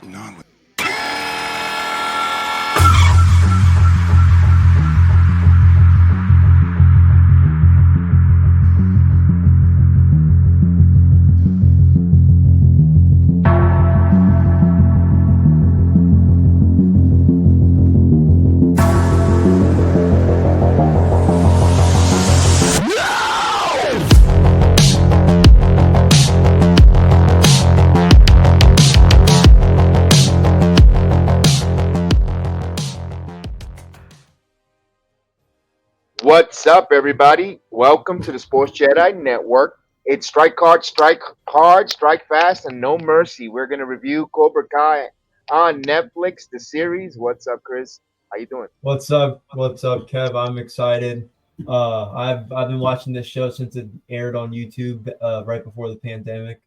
Non. What's up, everybody? Welcome to the Sports Jedi Network. It's strike hard, strike fast, and no mercy. We're gonna review Cobra Kai on Netflix, the series. What's up, Chris? How you doing? What's up? What's up, Kev? I'm excited. I've been watching this show since it aired on YouTube right before the pandemic.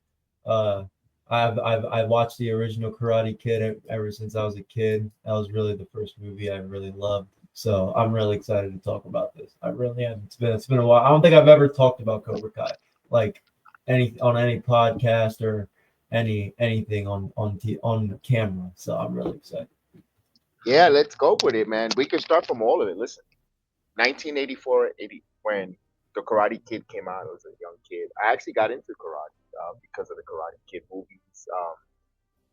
Uh, I watched the original Karate Kid ever since I was a kid. That was really the first movie I really loved. So I'm really excited to talk about this. I really am. It's been a while. I don't think I've ever talked about Cobra Kai like any podcast or anything on camera. So I'm really excited. Yeah, let's go with it, man. We can start from all of it. Listen, 1984, 80, when the Karate Kid came out, I was a young kid. I actually got into karate because of the Karate Kid movies.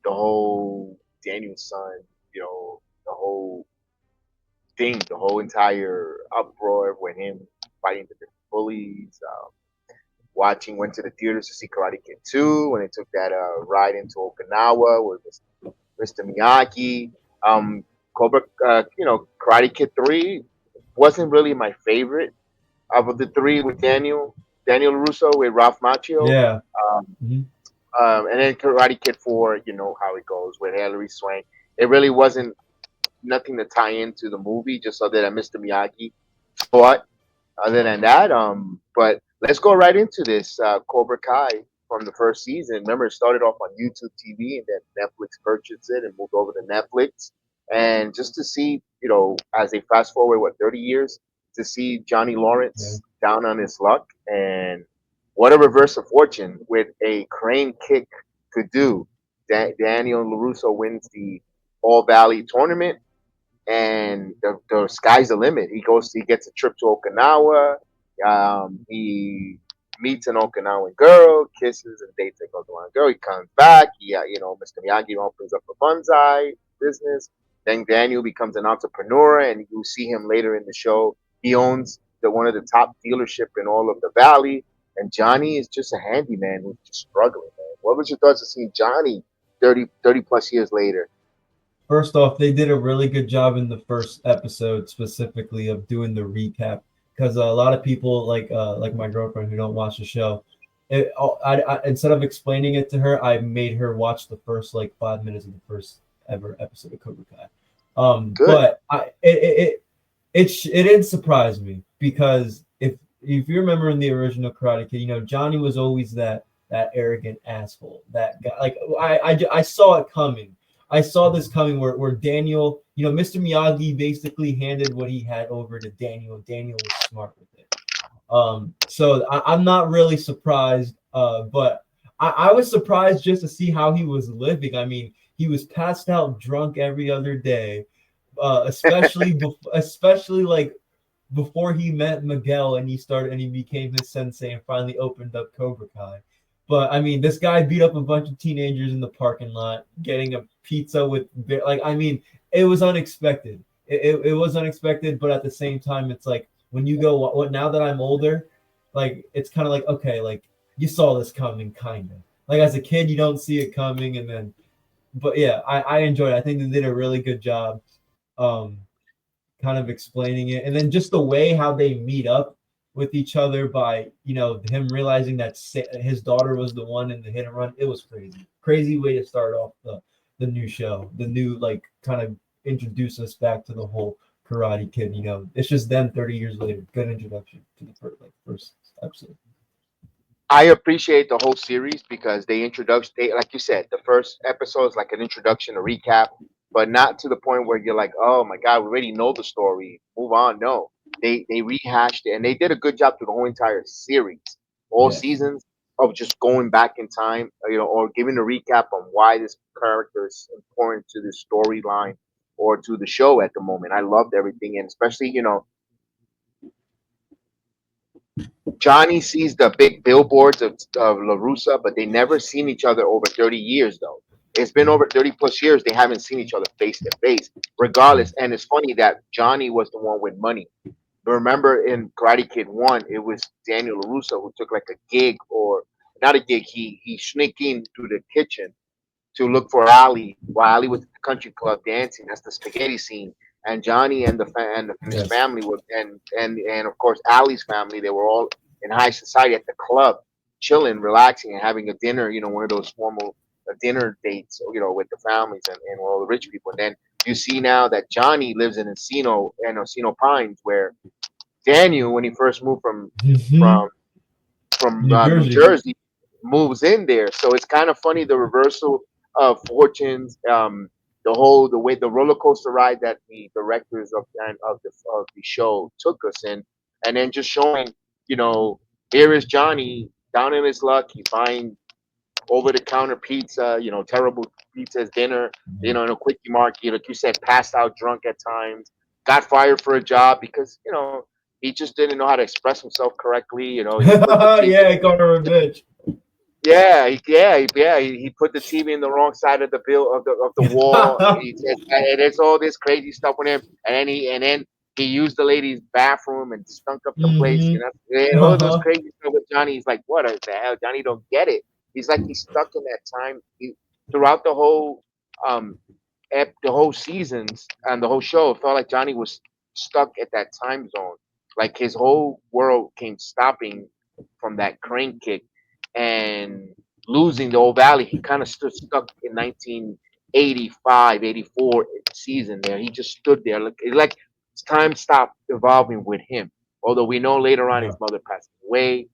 The whole Daniel Son, the whole thing, the whole entire uproar with him fighting the different bullies. Went to the theaters to see Karate Kid 2 when they took that ride into Okinawa with Mr. Miyagi. Cobra, Karate Kid 3 wasn't really my favorite of the three with Daniel Russo with Ralph Macchio. Yeah. Um, Mhm. and then Karate Kid 4, you know how it goes with Hilary Swank. It really wasn't nothing to tie into the movie, just other than Mr. Miyagi. But other than that, but let's go right into this Cobra Kai from the first season. Remember, it started off on YouTube TV, and then Netflix purchased it and moved over to Netflix. And just to see, as they fast forward, 30 years, to see Johnny Yeah. Lawrence down on his luck, and what a reverse of fortune with a crane kick could do. Daniel LaRusso wins the All Valley tournament, and the sky's the limit. He gets a trip to Okinawa. He meets an Okinawan girl, kisses and dates an Okinawan girl. He comes back. Mr. Miyagi opens up a bonsai business. Then Daniel becomes an entrepreneur, and you see him later in the show. He owns one of the top dealership in all of the valley. And Johnny is just a handyman who's just struggling, man. What was your thoughts of seeing Johnny 30 plus years later? First off, they did a really good job in the first episode specifically of doing the recap because a lot of people like my girlfriend who don't watch the show, instead of explaining it to her, I made her watch the first like 5 minutes of the first ever episode of Cobra Kai. Good. But it didn't surprise me because if you remember in the original Karate Kid, Johnny was always that arrogant asshole. That guy, like I saw it coming. I saw this coming where Daniel, Mr. Miyagi basically handed what he had over to Daniel. Daniel was smart with it. So I'm not really surprised, but I was surprised just to see how he was living. I mean, he was passed out drunk every other day, especially like before he met Miguel and he became his sensei and finally opened up Cobra Kai. But I mean, this guy beat up a bunch of teenagers in the parking lot, getting a pizza with I mean, it was unexpected. It was unexpected, but at the same time, it's like when you go, what now that I'm older, like it's kind of like okay, like you saw this coming, kind of. Like as a kid, you don't see it coming, and then, but yeah, I enjoyed it. I think they did a really good job. Um, Kind of explaining it, and then just the way how they meet up with each other by him realizing that his daughter was the one in the hit and run. It was crazy way to start off the new show, the new like kind of introduce us back to the whole Karate Kid. It's just them 30 years later. Good introduction to the first episode. I appreciate the whole series because like you said, the first episode is like an introduction, a recap, but not to the point where you're like, oh my god, we already know the story. Move on. No, they rehashed it and they did a good job through the whole entire series, all Yes. seasons. of just going back in time, or giving a recap on why this character is important to the storyline or to the show at the moment. I loved everything, and especially Johnny sees the big billboards of LaRussa, but they never seen each other over 30 years, though. It's been over 30 plus years. They haven't seen each other face to face, regardless. And it's funny that Johnny was the one with money. But remember in Karate Kid 1, it was Daniel LaRusso who took like a gig, or not a gig, he sneaked in through the kitchen to look for Ali while Ali was at the country club dancing. That's the spaghetti scene. And Johnny and his Yes. family were, and of course Ali's family. They were all in high society at the club, chilling, relaxing, and having a dinner. One of those formal dinner dates. With the families and all the rich people. And then you see now that Johnny lives in Encino Pines, where Daniel, when he first moved Hmm. from New New Jersey. Jersey, moves in there. So it's kind of funny the reversal of fortunes, the way the roller coaster ride that the directors of the show took us in, and then just showing, you know, here is Johnny down in his luck. He's buying over the counter pizza, terrible pizza as dinner, in a quickie market, like you said, passed out drunk at times, got fired for a job because, he just didn't know how to express himself correctly. He put the TV. Yeah, I called her a bitch. He put the TV in the wrong side of the wall. And it's all this crazy stuff with him. And then he used the lady's bathroom and stunk up the place. Hmm. All those Uh-huh. crazy stuff with Johnny. He's like, what the hell? Johnny don't get it. He's like he's stuck in that time. Throughout um the whole seasons and the whole show, it felt like Johnny was stuck at that time zone. Like his whole world came stopping from that crane kick and losing the old valley. He kind of stood stuck in 1985, 84 season there. He just stood there. Like time stopped evolving with him. Although we know later on Yeah. his mother passed away,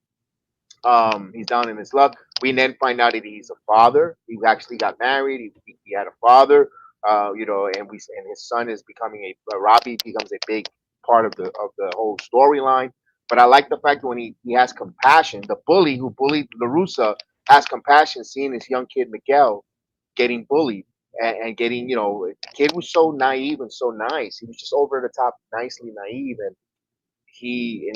he's down in his luck. We then find out that he's a father. He actually got married. He had a father. And his son is becoming Robbie becomes a big part of the whole storyline. But I like the fact that when he has compassion, the bully who bullied Larusa has compassion, seeing this young kid Miguel getting bullied and getting, the kid was so naive and so nice. He was just over the top, nicely naive, and he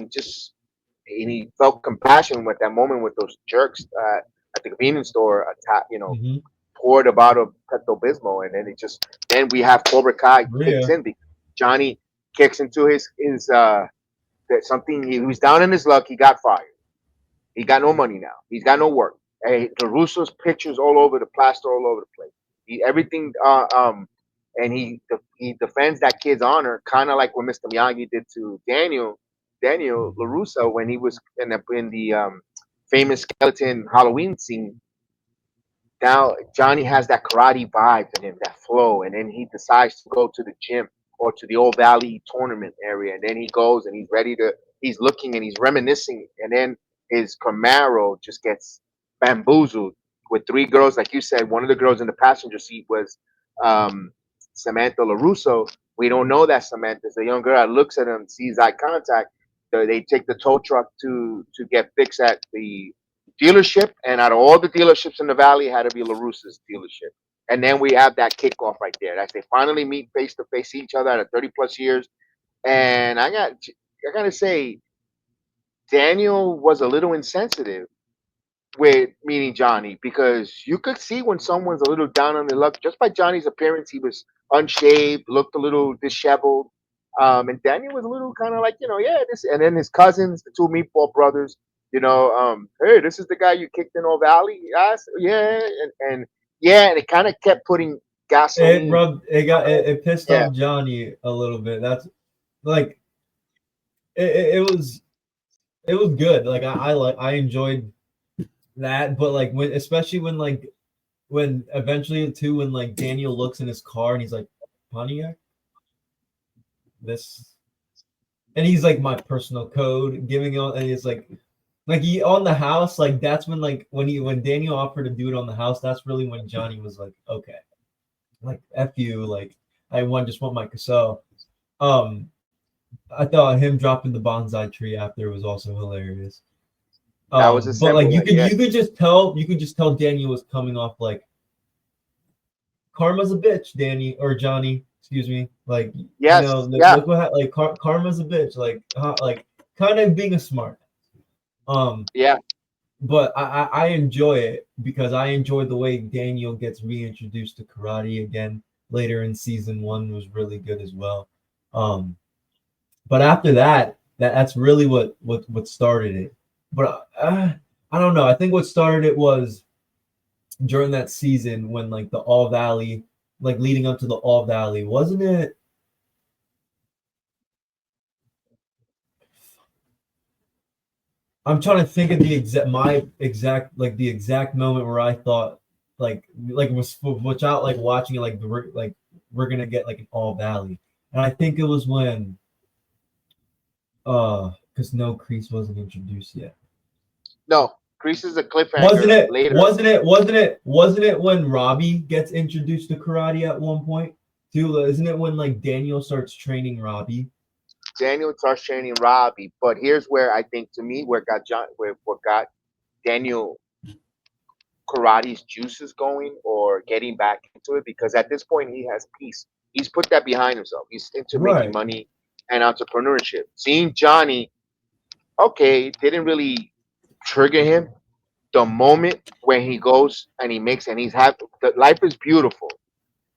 felt compassion with that moment with those jerks at the convenience store, Hmm. poured a bottle of Pepto Bismol, and then we have Cobra Kai kicks Rhea. in because Johnny kicks into his that something he was down in his luck. He got fired. He got no money now. He's got no work. The Russo's pictures all over the plaster, all over the place. Everything. And he defends that kid's honor, kind of like what Mr. Miyagi did to Daniel Mhm. Larusso when he was in the famous skeleton Halloween scene. Now Johnny has that karate vibe in him, that flow, and then he decides to go to the gym or to the Old Valley tournament area, and then he goes and he's looking and he's reminiscing, and then his Camaro just gets bamboozled with three girls, like you said. One of the girls in the passenger seat was um, Samantha Larusso. We don't know that Samantha's a young girl that looks at him, sees eye contact. They take the tow truck to get fixed at the dealership, and out of all the dealerships in the valley, it had to be LaRussa's dealership. And then we have that kickoff right there. That's they finally meet face to face, see each other after 30 plus years. And I gotta say, Daniel was a little insensitive with meeting Johnny because you could see when someone's a little down on their luck just by Johnny's appearance. He was unshaved, looked a little disheveled. And Daniel was a little kind of like, yeah, this. And then his cousins, the two Meatball brothers, hey, this is the guy you kicked in Old Valley. Yes, yeah, and yeah, and it kind of kept putting It gasoline. rubbed. It got. It pissed Yeah, off Johnny a little bit. That's like it was. It was good. Like I enjoyed that, but like when especially when eventually too when like Daniel looks in his car and he's like Pontiac this and he's like my personal code giving on and it's like he on the house like that's when Daniel offered to do it on the house that's really when Johnny was like okay like f you like just want my Cassell. um I thought him dropping the bonsai tree after was also hilarious. That was a But like symbol. you Yes, could just tell Daniel was coming off like karma's a bitch, Danny or Johnny, excuse me. Like yes, yeah, look what like karma's a bitch, like kind of being a smart. Um, yeah. but I enjoy it because I enjoyed the way Daniel gets reintroduced to karate again later in season one was really good as well. Um, but after that, that's really what started it. But I don't know. I think what started it was during that season when like the All Valley, like leading up to the All Valley, wasn't it? I'm trying to think of the exact moment where I thought like was without like watching it like we're gonna get like an All Valley, and I think it was when because no Crease wasn't introduced yet. No, Grease is a Wasn't cliffhanger it? later. Wasn't it when Robbie gets introduced to karate at one point? Too, isn't it when like Daniel starts training Robbie? Daniel starts training Robbie, but here's where I think to me where got John, where what got Daniel karate's juices going or getting back into it because at this point he has peace. He's put that behind himself. He's into making Right. money and entrepreneurship. Seeing Johnny, okay, didn't really trigger him. The moment when he goes and he makes and he's having the life is beautiful.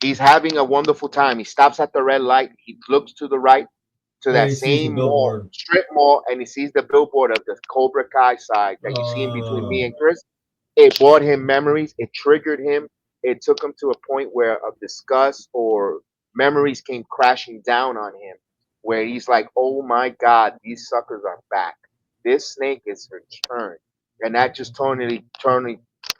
He's having a wonderful time. He stops at the red light. He looks to the right to And that he sees the same mall, billboard. strip mall, and he sees the billboard of the Cobra Kai side that you see in between Uh, me and Chris. It brought him memories. It triggered him. It took him to a point where of disgust or memories came crashing down on him, where he's like, "Oh my God, these suckers are back. This snake is returned," and that just totally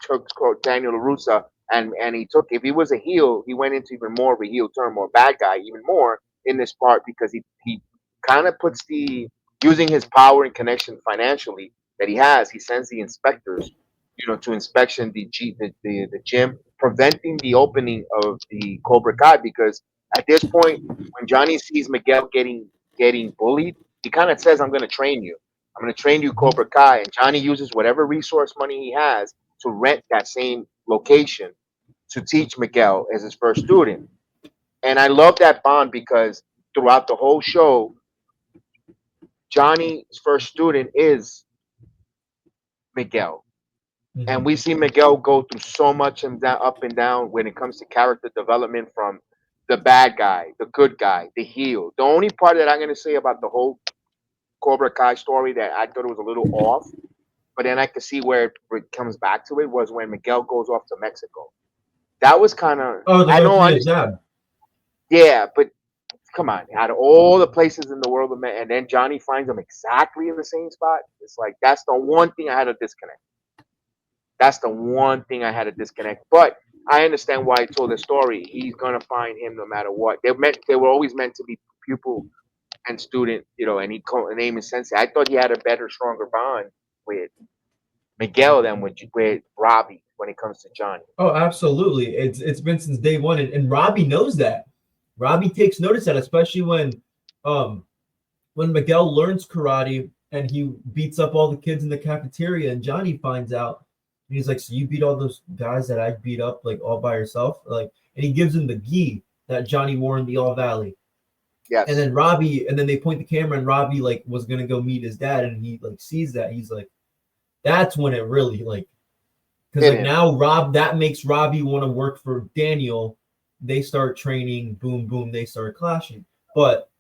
took Daniel Larusa and he took. If he was a heel, he went into even more of a heel turn, more bad guy, even more in this part because he kind of puts the using his power and connection financially that he has. He sends the inspectors to inspection the gym, preventing the opening of the Cobra Kai because at this point, when Johnny sees Miguel getting bullied, he kind of says, "I'm going to train you. I'm going to train you mhm. Cobra Kai." And Johnny uses whatever resource money he has to rent that same location to teach Miguel as his first student. And I love that bond because throughout the whole show, Johnny's first student is Miguel. And Mhm. we see Miguel go through so much and down, up and down when it comes to character development from the bad guy, the good guy, the heel. The only part that I'm going to say about the whole Cobra Kai story that I thought it was a little off, but then I could see where it comes back to it was when Miguel goes off to Mexico. That was kind of, Oh, to I go know, see I his understand. dad. Yeah, but come on, out of all the places in the world, and then Johnny finds him exactly in the same spot. It's like that's the one thing I had to disconnect. That's the one thing I had to disconnect. But I understand why he told the story. He's gonna find him no matter what. They were always meant to be pupil and student, and he called name is sensei. I thought he had a better, stronger bond with Miguel than with Robbie when it comes to Johnny. Oh, absolutely. It's been since day one, and Robbie knows that. Robbie takes notice that, especially um when Miguel learns karate and he beats up all the kids in the cafeteria, and Johnny finds out. And he's like, "So you beat all those guys that I beat up like all by yourself?" Like, and he gives him the gi that Johnny wore in the All Valley. And Yes, then Robbie, and then they point the camera, and Robbie like was gonna go meet his dad, and he like sees that. He's like, that's when it really like because hit like him. now that makes Robbie want to work for Daniel. They start training, boom, boom, they start clashing. But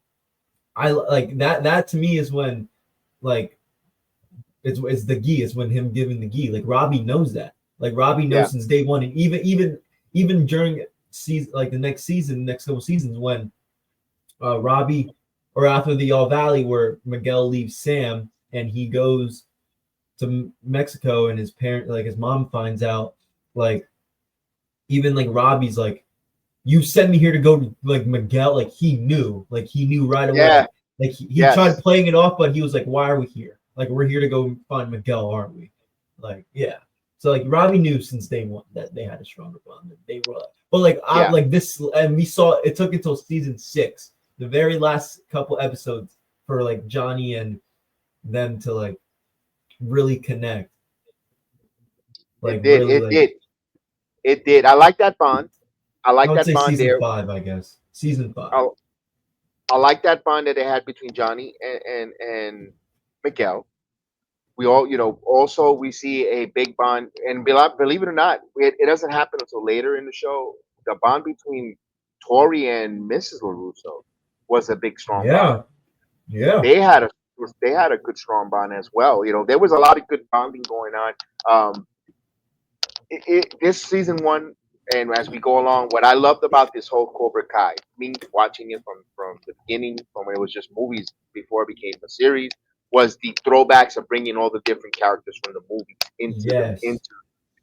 I like that to me is when like it's the gi, it's when him giving the gi. Like Robbie knows that. Like Robbie Yeah, knows since day one, and even during season like the next season, next couple seasons when Robbie or after the All Valley where Miguel leaves Sam and he goes to Mexico and his parent like his mom finds out like even like Robbie's like you sent me here to go to like Miguel like he knew right yeah, away like he tried yes, playing it off but he was like why are we here like we're here to go find Miguel aren't we like yeah so like Robbie knew since day one that they had a stronger bond that they were but like I yeah. like this and we saw it took until season 6 the very last couple episodes for like Johnny and them to like really connect. It Like did. really, It like did. It did. I like that bond. I I like would that say bond season there. 5, I guess. Season 5. I, I like that bond that they had between Johnny and Miguel. We all, also we see a big bond, and believe it or not, it doesn't happen until later in the show. The bond between Tori and Mrs. Larusso was a big, strong bond. Yeah, yeah, They had a they had a good, strong bond as well. There was a lot of good bonding going on. Um, this season one, and as we go along, what I loved about this whole Cobra Kai, me watching it from the beginning, from when it was just movies before it became a series, was the throwbacks of bringing all the different characters from the movies yes.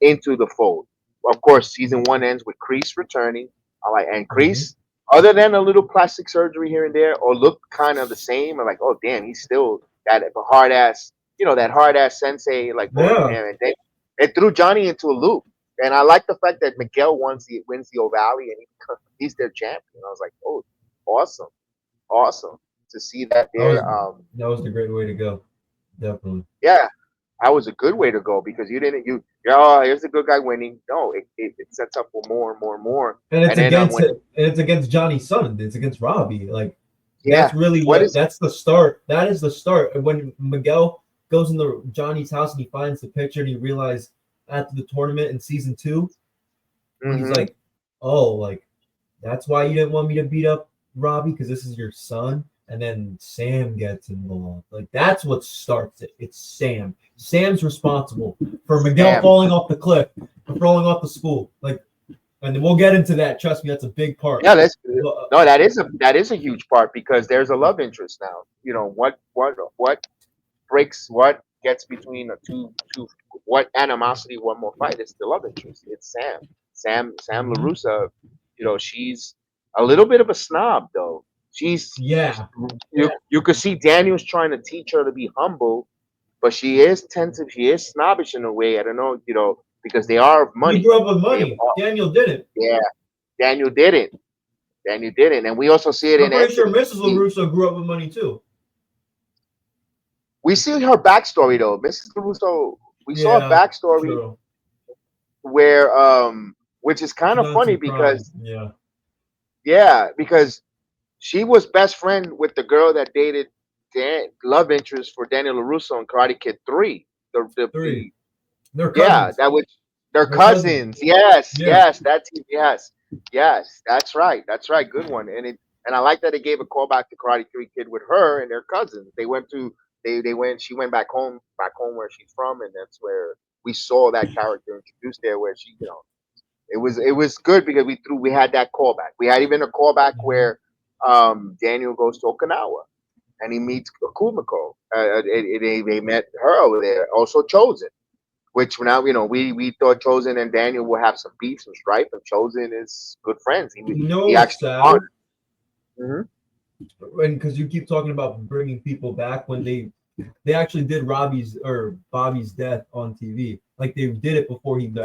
into the fold. Of course, season one ends with Kreese returning. I like, and Hmm. Kreese, other than a little plastic surgery here and there, or look kind of the same. I'm like, oh damn, he's still that hard ass, that hard ass sensei. Like, oh Yeah, damn, and it threw Johnny into a loop. And I like the fact that Miguel wins the O'Valley, and he's their champion. I was like, oh, awesome, awesome to see that that there. was that was the great way to go. Definitely. Yeah, that was a good way to go because you didn't oh, here's the good guy winning. No, it sets up for more and more and more. And And then when it's against Johnny's son. It's against Robbie. Like that's yeah, really what what is that's the start. That is the start. When Miguel goes into Johnny's house and he finds the picture and he realizes after the tournament in season 2 when he's mm-hmm, like, "Oh, like that's why you didn't want me to beat up Robbie because this is your son." And then Sam gets involved. Like that's what starts it. It's Sam. Sam's responsible for Miguel Sam. falling off the cliff, for falling off the school. Like, and we'll get into that. Trust me, that's a big part. Yeah, that's But, no, that is a huge part because there's a love interest now. What breaks what gets between the two what animosity, one more fight. It's the love interest. It's Sam mhm. Larusa. She's a little bit of a snob though. She's Yeah, you could see Daniel's trying to teach her to be humble, but she is snobbish in a way. I don't know, because they are of he money. grew up with They money. are, Daniel didn't. yeah. Daniel didn't. Daniel didn't, and we also see it I'm in pretty sure Anthony. Mrs. LaRusso grew up with money too. We see her backstory though, Mrs. Caruso. We saw a Yeah, backstory true. where, which is She kind of got into funny some crime. because, Yeah, yeah, because she was best friend with the girl that dated love interest for Daniel Larusso in Karate Kid 3. three. They're Yeah, cousins. that was their They're cousins. cousins. Yes, Yeah. yes, yes, that's right, good one. And I like that they gave a call back to Karate Kid with her and their cousins. They went. She went back home where she's from, and that's where we saw that character introduced there, where she, it was good because we had that callback. We had even a callback Hmm. where Daniel goes to Okinawa and he meets Kumiko. They met her over there. Also Chosen, which now we thought Chosen and Daniel will have some beef, some strife, and Chosen is good friends. He You know he what's actually honored. sad? Mm-hmm. And because you keep talking about bringing people back when they actually did Robbie's or Bobby's death on TV. Like they did it before the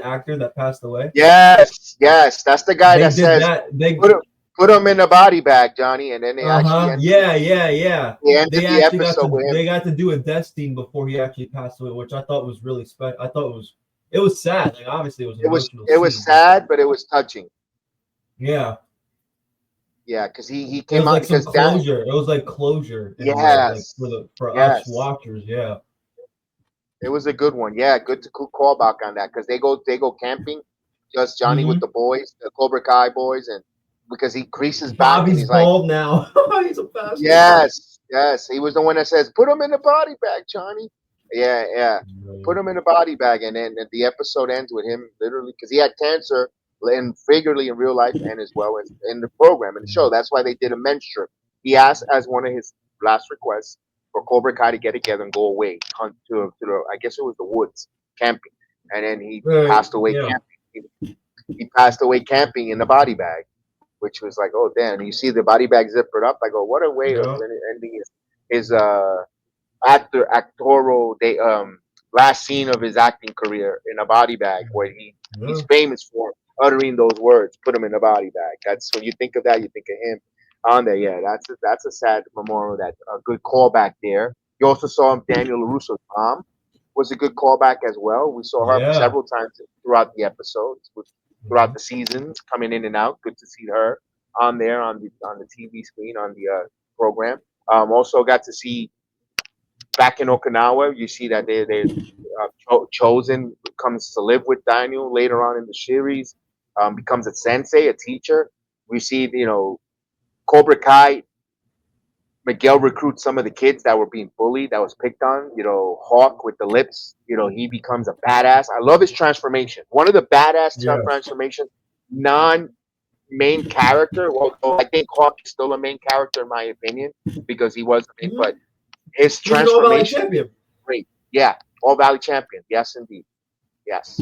actor that passed away. Yes, yes, that's the guy They that did says that. They put him in the body bag, Johnny, and then they actually uh-huh. Yeah, yeah, yeah. ended They the actually got episode to with him. they got to do a death scene before he actually passed away, which I thought was really special. I thought it was sad. Like obviously it was an It was emotional it was scene, but sad, but it was touching. yeah. Yeah, because he It came was out like some because that. closure. It was like closure in a way, like Yes, for us yes, watchers. Yeah. it was a good one. Yeah, good callback on that because they go camping, just Johnny with Mm-hmm. the boys, the Cobra Kai boys, and because he creases back and Bobby's he's like, bald now. He's a bastard. yes, yes. He was the one that says, "Put him in the body bag, Johnny." Yeah, yeah. Put him in the body bag, and then the episode ends with him literally because he had cancer, and figuratively in real life, and as well as in the program and the show. That's why they did a men's trip. He asked as one of his last requests for Cobra Kai to get together and go away, hunt to the, I guess it was the woods, camping, and then he Right. passed away Yeah. camping. He passed away camping in the body bag, which was like, oh damn! You see the body bag zippered up. I go, what a way of Yeah. ending his actoral last scene of his acting career in a body bag, where he's Yeah. famous for uttering those words. Put him in a body bag. That's when you think of that, you think of him on there. Yeah, that's a sad memorial. That a good callback there. You also saw Daniel Larusso's mom. was a good callback as well. We saw her Yeah. several times throughout the episodes, throughout Mhm. the seasons, coming in and out. Good to see her on there on the TV screen on the program. Also got to see back in Okinawa. You see that they chosen comes to live with Daniel later on in the series, becomes a sensei, a teacher. We see Cobra Kai. Miguel recruits some of the kids that were being bullied, that was picked on. Hawk with the lips. He becomes a badass. I love his transformation. One of the badass Yes. transformation, non main character. Although I think Hawk is still a main character in my opinion because he was the main. Mhm. But his He's an All Valley transformation, champion. great. Yeah, All Valley champion. Yes, indeed. Yes,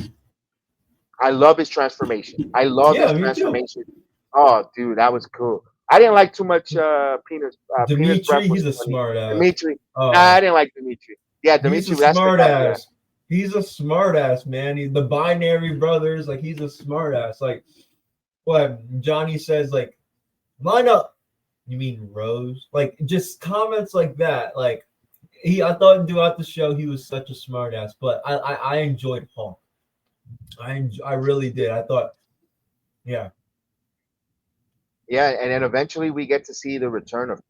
I love his transformation. I love Yeah, his me too. transformation. Oh, dude, that was cool. I didn't like too much Penis Breath Dimitri, was he's a funny. smart ass. Dimitri, nah, Uh, I didn't like Dimitri. Yeah, he's a Dimitri, that's the smart guy. Yeah, ass. He's a smart ass, man. The binary brothers, like he's a smart ass. Like what Johnny says, like line up. You mean Rose? Like just comments like that. Like I thought throughout the show he was such a smart ass, but I enjoyed Hawk. I really did. I thought, yeah, yeah, and then eventually we get to see the return of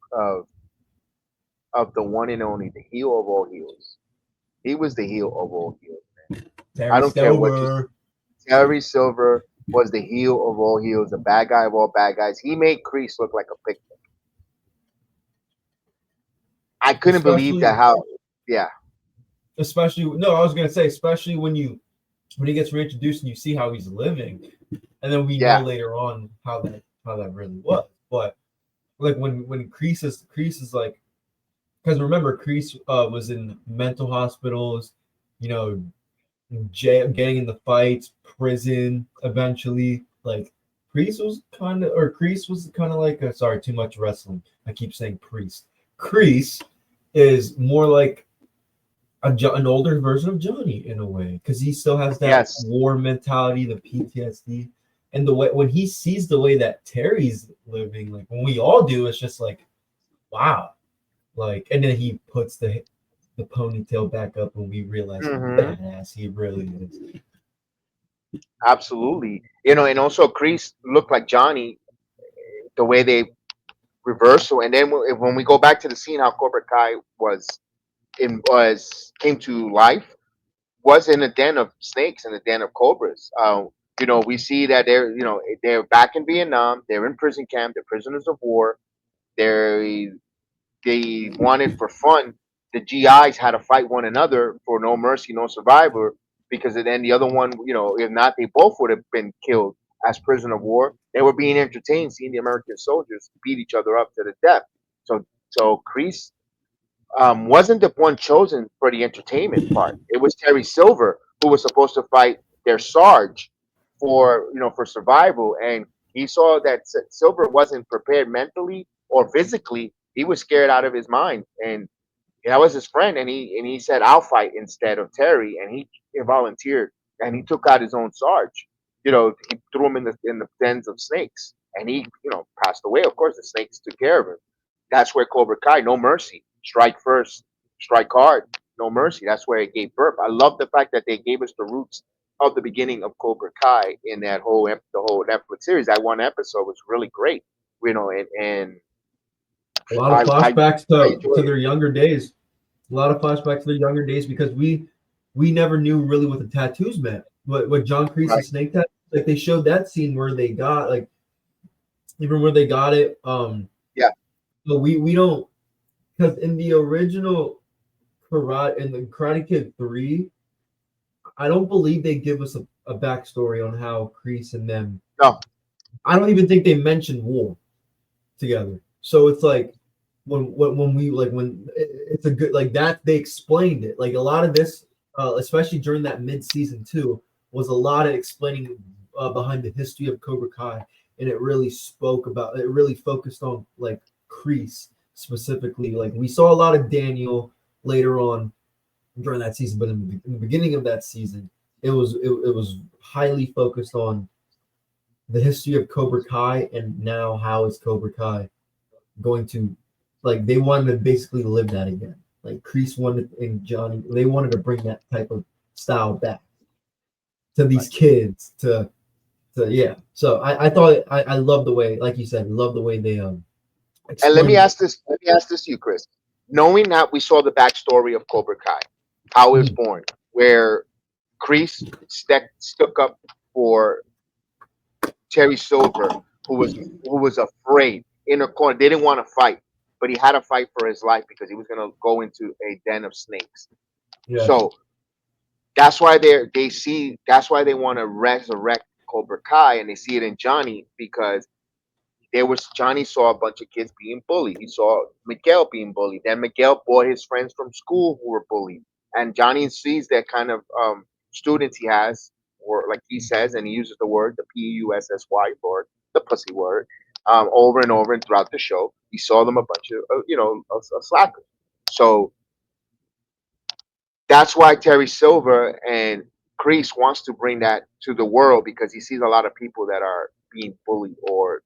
the one and only, the heel of all heels. He was the heel of all heels. I Terry don't care what you say. Silver. Terry Silver was the heel of all heels, the bad guy of all bad guys. He made Kreese look like a picnic. I couldn't believe that especially how. Yeah, especially no, I was gonna say especially when he gets reintroduced and you see how he's living, and then we know yeah, later on how that really was. But like when Kreese is like, because remember Kreese was in mental hospitals, you know, getting in the fights, prison eventually. Like Kreese was kind of like sorry, too much wrestling. I keep saying priest. Kreese is more like an older version of Johnny in a way because he still has that yes. war mentality, the PTSD, and the way when he sees the way that Terry's living, like when we all do, it's just like wow, like, and then he puts the ponytail back up when we realize how Hmm. badass he really is. Absolutely. And also Kreese looked like Johnny the way they reversal, and then when we go back to the scene how Cobra Kai was came to life was in a den of snakes and a den of cobras. We see that they're back in Vietnam. They're in prison camp. They're prisoners of war. They they wanted for fun. The GIs had to fight one another for no mercy, no survivor, because then the other one, if not, they both would have been killed as prisoner of war. They were being entertained, seeing the American soldiers beat each other up to the death. So Kreese wasn't the one chosen for the entertainment part. It was Terry Silver who was supposed to fight their Sarge for survival, and he saw that Silver wasn't prepared mentally or physically. He was scared out of his mind, and that was his friend, and he said, "I'll fight instead of Terry," and he volunteered, and he took out his own Sarge. He threw him in the dens of snakes, and he passed away. Of course, the snakes took care of him. That's where Cobra Kai, no mercy, strike first, strike hard, no mercy. That's where it gave birth. I love the fact that they gave us the roots of the beginning of Cobra Kai in that the whole Netflix series. That one episode was really great, and A lot of I flashbacks to enjoyed it. their younger days. A lot of flashbacks to their younger days because we never knew really what the tattoos meant. What John Right. Kreese's snake tattoo, like they showed that scene where they got like even where they got it. Yeah. But we don't because in the original Karate Kid 3, I don't believe they give us a backstory on how Kreese and them. No. I don't even think they mentioned war together. So it's like when we like when it's a good like that they explained it. Like a lot of this, especially during that mid season two, was a lot of explaining behind the history of Cobra Kai, and it really spoke about it. Really focused on like Kreese specifically. Like we saw a lot of Daniel later on during that season, but in the beginning of that season, it was highly focused on the history of Cobra Kai and now how is Cobra Kai going to like they wanted to basically live that again. Like Kreese wanted and Johnny, they wanted to bring that type of style back to these Right. kids. To yeah. So I thought I love the way, like you said, love the way they And let me explained it. ask this. Let me ask this to you, Chris. Knowing that we saw the backstory of Cobra Kai, how it was Mhm. born, where Kreese stuck up for Terry Silver, who was afraid in a corner. They didn't want to fight, but he had to fight for his life because he was going to go into a den of snakes. Yes. So that's why they see. That's why they want to resurrect Cobra Kai, and they see it in Johnny because there was Johnny saw a bunch of kids being bullied. He saw Miguel being bullied. Then Miguel brought his friends from school who were bullied, and Johnny sees that kind of students he has, or like he says, and he uses the word the PUSSY word, the pussy word, over and over and throughout the show. He saw them a bunch of of slackers. So that's why Terry Silver and Kreese wants to bring that to the world because he sees a lot of people that are being bullied or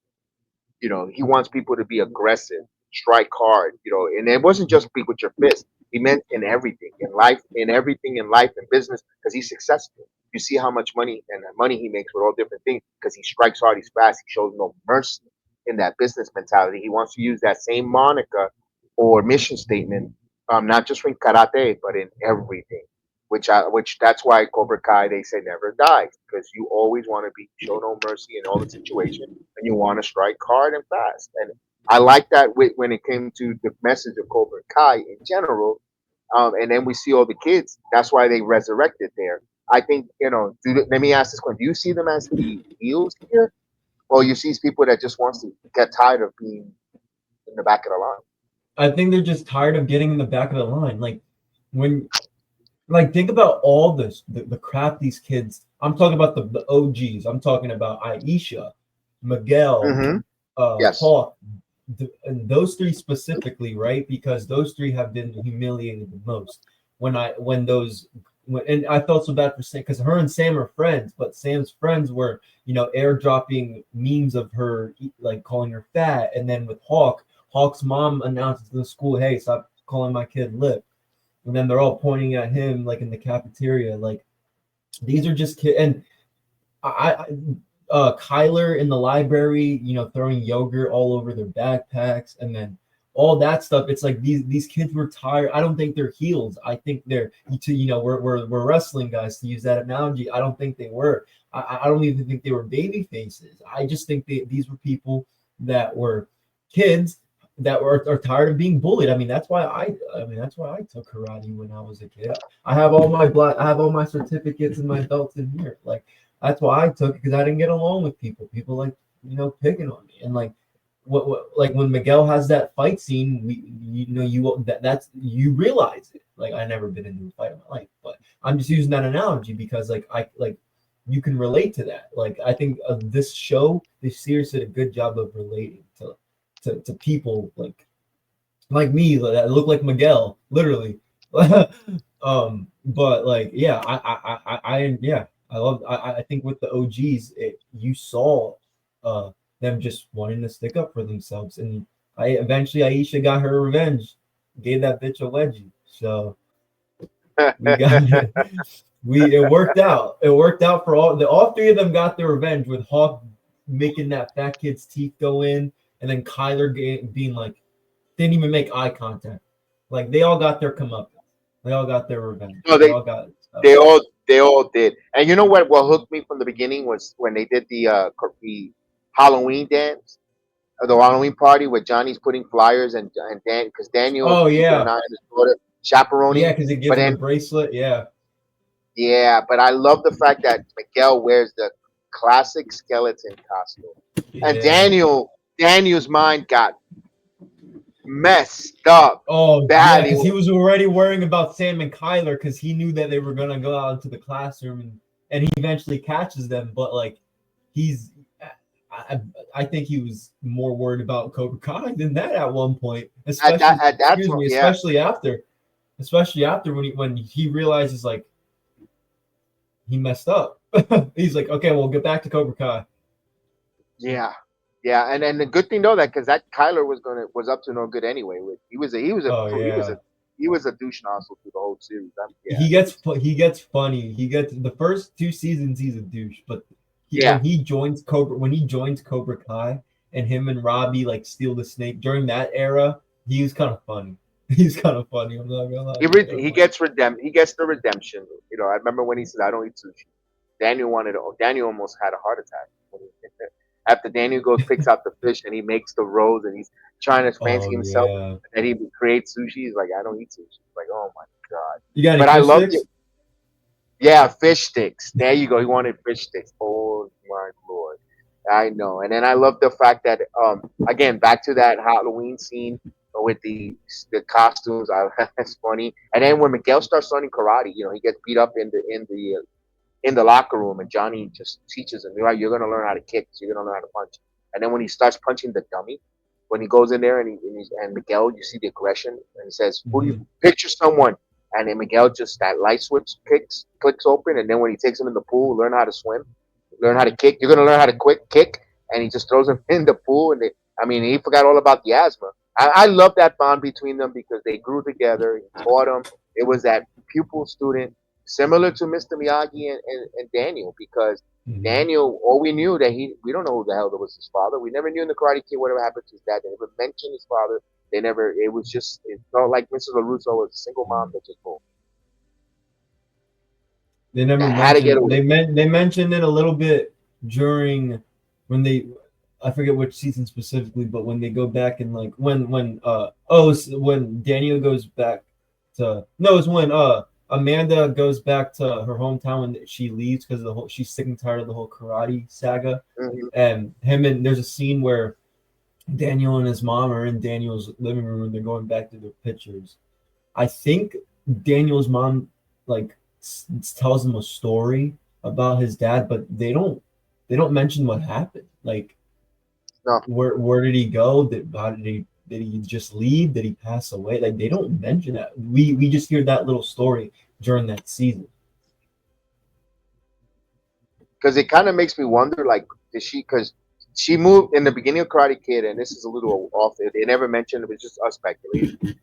he wants people to be aggressive, strike hard, and it wasn't just speak with your fist. He meant in everything in life and business, because he's successful. You see how much money and the money he makes with all different things because he strikes hard, he's fast, he shows no mercy in that business mentality. He wants to use that same moniker or mission statement, not just in karate, but in everything. Which that's why Cobra Kai they say never dies because you always want to be show no mercy in all the situations and you want to strike hard and fast. And I like that when it came to the message of Cobra Kai in general. And then we see all the kids. That's why they resurrected there. I think let me ask this question: do you see them as the heels here, or you see people that just wants to get tired of being in the back of the line? I think they're just tired of getting in the back of the line. When like think about all this the crap these kids. I'm talking about the OGs. I'm talking about Aisha, Miguel, Mm-hmm. Yes. Hawk, and those three specifically, right? Because those three have been humiliated the most. When those and I felt so bad for Sam because her and Sam are friends, but Sam's friends were airdropping memes of her like calling her fat, and then with Hawk's mom announces to the school, "Hey, stop calling my kid Lip," and then they're all pointing at him like in the cafeteria, like these are just kids and I Kyler in the library, throwing yogurt all over their backpacks, and then all that stuff. It's like these kids were tired. I don't think they're heels. I think they're we're wrestling guys to use that analogy. I don't think they were. I don't even think they were baby faces. I just think these were people that were kids that are tired of being bullied. That's why I took karate when I was a kid. I have all my certificates and my belts in here. Like that's why I took it because I didn't get along with people. People like picking on me and like what like when Miguel has that fight scene, that's you realize it. Like I never been into a fight in my life, but I'm just using that analogy because you can relate to that. Like I think this show, this series did a good job of relating to people like me that look like Miguel, literally. But like, yeah, yeah, I think with the OGs, you saw them just wanting to stick up for themselves, and I eventually Aisha got her revenge, gave that bitch a wedgie, so we got it worked out. It worked out for all three of them got their revenge with Hawk making that fat kid's teeth go in, and then Kyler being like didn't even make eye contact. Like they all got their comeuppance. They all got their revenge. No, They all got stuff. they all did. And you know what hooked me from the beginning was when they did the Halloween dance, the Halloween party where Johnny's putting flyers and Dan because Daniel, Oh keep it an yeah, eye on his daughter, yeah, chaperoning. because it But gives him the then bracelet. Yeah, yeah, but I love the fact that Miguel wears the classic skeleton costume, and yeah. Daniel's mind got messed up Oh yeah, bad. because he was already worrying about Sam and Kyler because he knew that they were gonna go out into the classroom and he eventually catches them. But like, he's I, I think he was more worried about Cobra Kai than that at one point, especially At that excuse point, me, yeah, especially after when he realizes like he messed up. He's like, okay, we'll get back to Cobra Kai. yeah, yeah, and the good thing though that because that Kyler was up to no good anyway. He was a Oh he was a yeah, he was a douche nozzle through the whole series. Yeah, he gets funny. He gets the first 2 seasons he's a douche, but yeah. when he joins Cobra Kai and him and Robbie like steal the snake during that era, he was kind of funny. He's kind of funny. I'm not gonna lie. He's kind of He funny. gets He gets the redemption. You know, I remember when he said, "I don't eat sushi." Daniel almost had a heart attack when after Daniel goes picks out the fish and he makes the rolls and he's trying to fancy Oh himself yeah. and he creates sushi. He's like, "I don't eat sushi." He's like, "Oh my god!" You got any But I fish loved it. sticks? Yeah, fish sticks. There you go. He wanted fish sticks. Oh my lord. I know. And then I love the fact that again back to that Halloween scene with the costumes. That's funny. And then when Miguel starts learning karate, you know, he gets beat up in the locker room, and Johnny just teaches him, right, you're gonna learn how to kick, so you're gonna learn how to punch. And then when he starts punching the dummy, when he goes in there and Miguel, you see the aggression, and he says, "Who do you Hmm. picture someone?" And then Miguel just that light switch clicks open, and then when he takes him in the pool, learn how to swim, learn how to kick. You're gonna learn how to quick kick, and he just throws him in the pool, and I mean, he forgot all about the asthma. I love that bond between them because they grew together. He taught him. It was that pupil student similar to Mr. Miyagi and Daniel, because Hmm. Daniel, all we knew that we don't know who the hell that was his father. We never knew in the Karate Kid whatever happened to his dad. They never mentioned his father. They never. It was just it felt like Mrs. Larusso was a single mom that just boom They never that had to get mentioned away. they mentioned it a little bit during when they I forget which season specifically, but when they go back and like it's when Daniel goes back to no, it's when Amanda goes back to her hometown when she leaves because the whole she's sick and tired of the whole karate saga, Hmm. and him and there's a scene where Daniel and his mom are in Daniel's living room and they're going back to their pictures. I think Daniel's mom like tells him a story about his dad, but they don't mention what happened. Like No, where did he go? Did he just leave? Did he pass away? Like they don't mention that. We just hear that little story during that season. because it kind of makes me wonder, like, did she? Because she moved in the beginning of Karate Kid, and this is a little off. They never mentioned. It was just us speculating.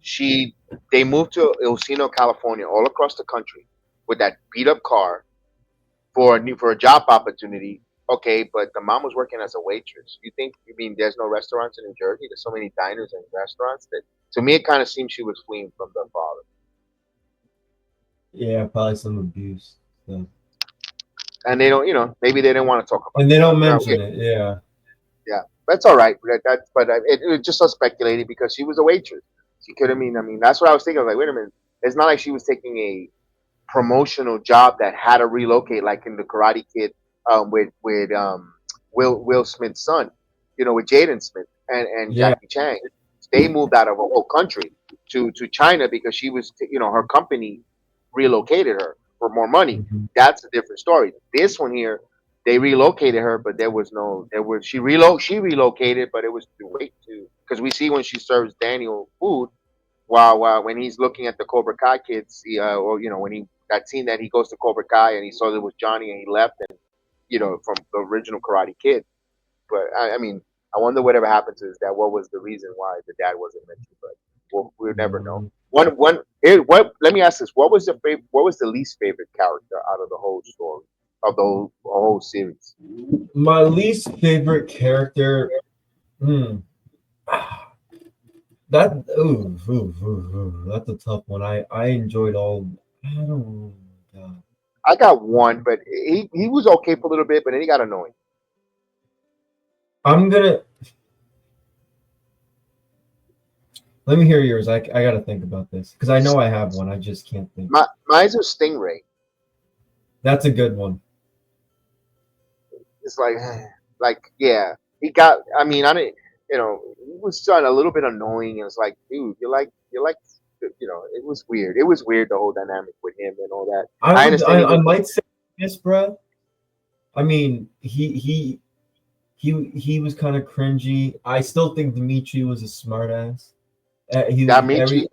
She They moved to Encino, California, all across the country, with that beat up car for a job opportunity. Okay, but the mom was working as a waitress. You mean there's no restaurants in New Jersey? There's so many diners and restaurants that to me it kind of seems she was fleeing from the father. Yeah, probably some abuse. So. And they don't, maybe they didn't want to talk about And they don't it. mention it. Yeah. Yeah, that's all right. But it was just us speculating because she was a waitress. She could have I mean, that's what I was thinking. I was like, wait a minute. It's not like she was taking a promotional job that had to relocate, like in the Karate Kid, with Will Smith's son, with Jaden Smith and Yeah. Jackie Chang. They moved out of a whole country to China because her company relocated her for more money. Mhm. That's a different story. This one here, they relocated her, but she relocated, but it was to wait to because we see when she serves Daniel food while when he's looking at the Cobra Kai kids, or when he that scene that he goes to Cobra Kai and he saw it was Johnny and he left, and from the original Karate Kid. But I mean, I wonder whatever happened to his dad. What was the reason why the dad wasn't mentioned? But we'll never know. Mhm. One here. What? Let me ask this: What was What was the least favorite character out of the whole story of the whole series? My least favorite character. Hmm. That that's a tough one. I enjoyed all. I don't know. God. I got one, but he was okay for a little bit, but then he got annoying. I'm gonna let me hear yours. I gotta think about this because I know I have one. I just can't think. Mine's a Stingray. That's a good one. It's like, yeah, he got. I mean, I didn't. He was starting a little bit annoying, and it's like, dude, you're like, it was weird. It was weird the whole dynamic with him and all that. I I would. understand he I was. might say this, Brad. I mean, he was kind of cringy. I still think Dimitri was a smartass. That He Michi.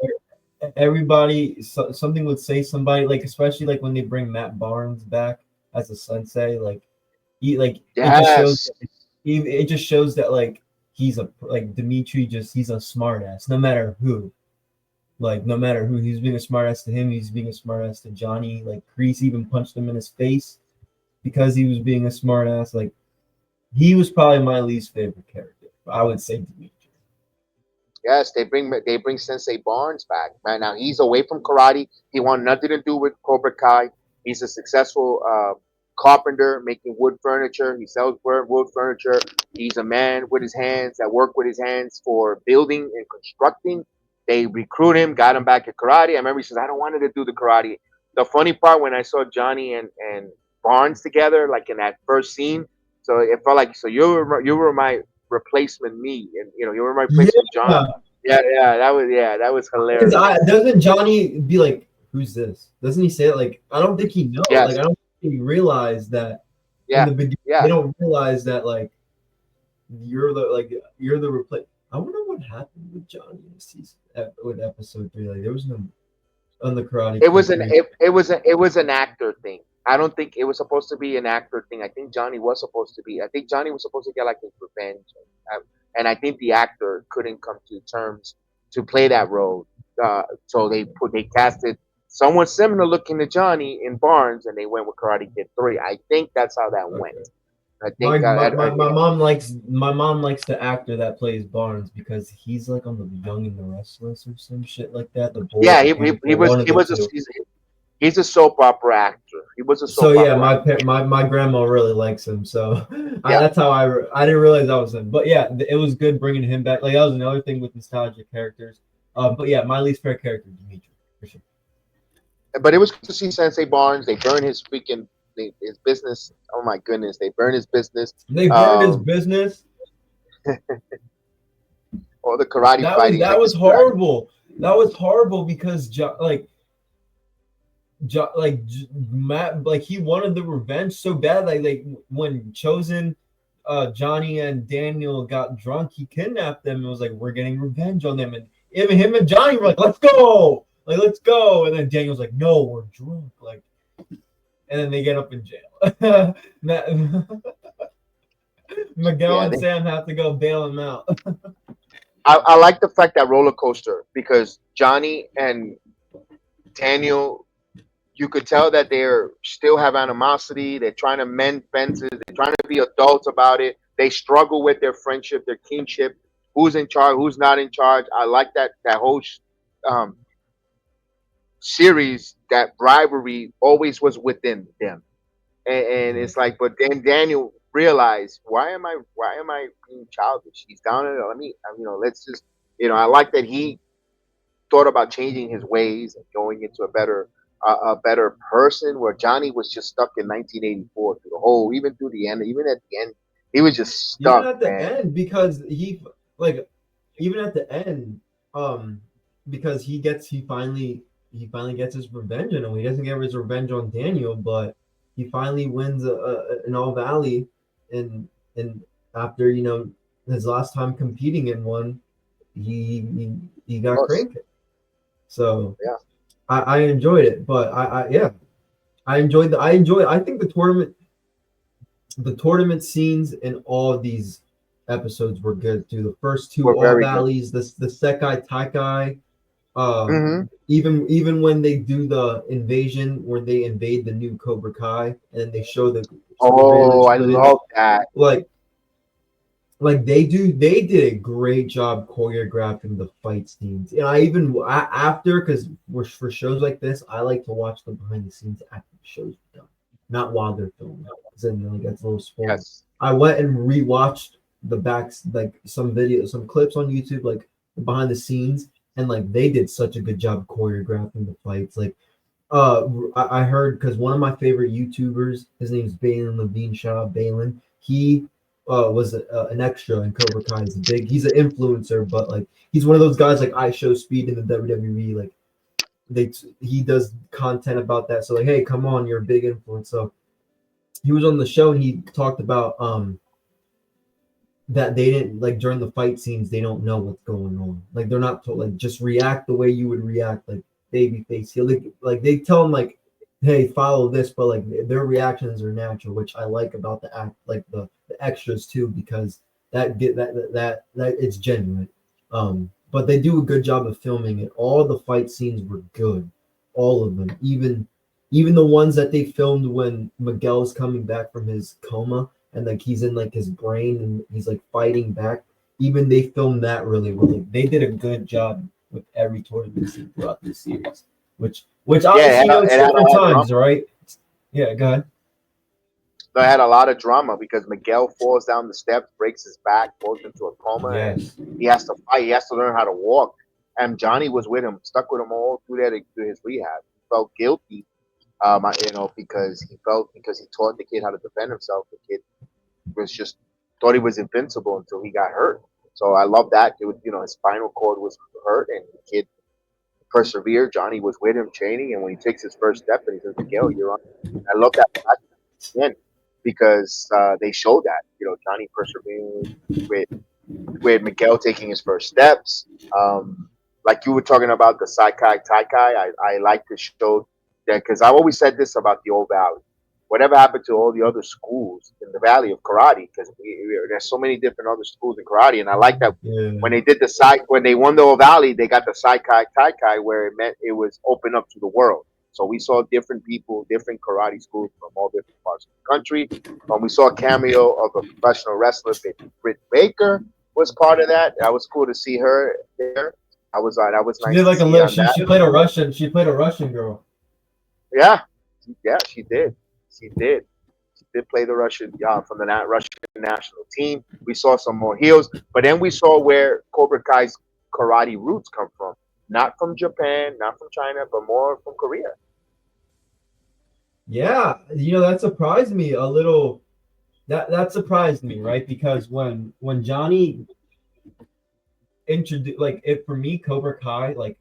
everybody something would say somebody like especially like when they bring Matt Barnes back as a sensei it just shows Yes. it just shows that like he's a like Dimitri just he's a smartass no matter who. Like no matter who he's being a smartass to him, he's being a smartass to Johnny. Like Kreese even punched him in his face because he was being a smartass. Like he was probably my least favorite character. I would say Dimitri. Yes, they bring Sensei Barnes back. Right now, he's away from karate. He wanted nothing to do with Cobra Kai. He's a successful carpenter making wood furniture. He sells wood furniture. He's a man with his hands that work with his hands for building and constructing. They recruit him, got him back at karate. I remember he says, "I don't want to do the karate." The funny part when I saw Johnny and Barnes together, like in that first scene, so it felt like you were my replacement me, and you were my replacement John. Yeah, That was because I hilarious. doesn't Johnny be like, "Who's this?" Doesn't he say it? Like I don't think he knows. Like Yes, I don't think he realized that in yeah, the beginning. They yeah. don't realize that like you're the replace. I wonder what happened with Johnny in the season with episode 3. Like there was no on the Karate Kid 3. It was an actor thing. I don't think it was supposed to be an actor thing. I think Johnny was supposed to be. I think Johnny was supposed to get like his revenge, and I think the actor couldn't come to terms to play that role. They casted someone similar looking to Johnny in Barnes, and they went with Karate Kid 3. I think that's how that went. Okay. I think My mom likes the actor that plays Barnes because he's like on the Young and the Restless or some shit like that. The boy yeah, or Handful, one of he the was two. he's a soap opera actor. He was a So soap yeah, opera actor. my grandma really likes him. So Yeah, that's how I didn't realize that was him. But yeah, it was good bringing him back. Like that was another thing with nostalgia characters. But yeah, my least favorite character, Dimitri, for sure. but it was good to see Sensei Barnes. They burned his his business. Oh my goodness, they burned his business. They burned his Um, business. all the karate fighting. That Like was this guy. horrible. That was horrible because Matt, like he wanted the revenge so bad. Like when Chosen, Johnny and Daniel got drunk, he kidnapped them and was like, "We're getting revenge on them." And even him and Johnny were like, "Let's go, like let's go." And then Daniel's like, "No, we're drunk." Like, and then they get up in jail. Miguel Yeah, and Sam have to go bail him out. I like the fact that roller coaster because Johnny and Daniel, you could tell that they're still have animosity. They're trying to mend fences. They're trying to be adults about it. They struggle with their friendship, their kinship. Who's in charge? Who's not in charge? I like that whole um, series. That rivalry always was within them, and it's like, but then Daniel realized, why am I being childish? He's down in it. Let's just, I like that he thought about changing his ways and going into a better person. Where Johnny was just stuck in 1984 through the whole, even through the end, even at the end, he was just Even stuck, at the man. end, because like even at the end, um, because he finally gets his revenge on him. He doesn't get his revenge on Daniel, but he finally wins an All Valley, and after his last time competing in one, he got Plus, cranked. So yeah, I enjoyed it, but yeah, I think the tournament scenes in all of these episodes were good too. The first two we're All very good. Valleys, the Sekai Taikai, uh, Hmm. even when they do the invasion, where they invade the new Cobra Kai, and then they show the Super Village Oh, I split in, love that. like they did a great job choreographing the fight scenes. And I even after, because for shows like this, I like to watch the behind the scenes after the show's done, not while they're filming, because then like that's a little spoiler. Yes. I went and rewatched the backs, like some videos, some clips on YouTube, like behind the scenes, and like they did such a good job choreographing the fights. Like I heard, because one of my favorite YouTubers, his name's Balin Levine. Shout out Balin. He was an extra in Cobra Kai. He's an influencer, but like he's one of those guys like I Show Speed in the WWE. Like he does content about that. So like, hey, come on, you're a big influence. So he was on the show and he talked about that they didn't, like, during the fight scenes they don't know what's going on. Like they're not told, like, just react the way you would react, like babyface. He like they tell him like, hey, follow this, but like their reactions are natural, which I like about the act, like the extras too, because that get that it's genuine. but they do a good job of filming it. All the fight scenes were good, all of them. Even the ones that they filmed when Miguel's coming back from his coma and like he's in like his brain and he's like fighting back. Even they filmed that really well. Like, they did a good job with every tournament scene throughout this series, which Yeah, obviously it's it had a different lot of drama. times, right? Yeah, go ahead. They had a lot of drama because Miguel falls down the steps, breaks his back, falls into a coma, and Yes. he has to fight. He has to learn how to walk. And Johnny was with him, stuck with him all through that through his rehab. He felt guilty, because he taught the kid how to defend himself. The kid was just thought he was invincible until he got hurt. So I love that. It was, his spinal cord was hurt, and the kid persevered. Johnny was with him training, and when he takes his first step, and he says, "Miguel, you're on." I love that again because they showed that Johnny persevering with Miguel taking his first steps. Like you were talking about the Saikai Taikai, I like to show that because I've always said this about the old valley. Whatever happened to all the other schools in the valley of karate? Because there's so many different other schools in karate, and I like that Yeah. when they did the side when they won the old valley, they got the Saikai Taikai where it meant it was open up to the world. So we saw different people, different karate schools from all different parts of the country. We saw a cameo of a professional wrestler, Britt Baker, was part of that. That was cool to see her there. That was She nice did to like a see little. on that. She played a Russian. She played a Russian girl. Yeah, yeah, she did. She did. She did play the Russian from the Russian national team. We saw some more heels, but then we saw where Cobra Kai's karate roots come from. Not from Japan, not from China, but more from Korea. Yeah, that surprised me a little. That surprised me, right? Because when Johnny introduced, like, it for me, Cobra Kai, like,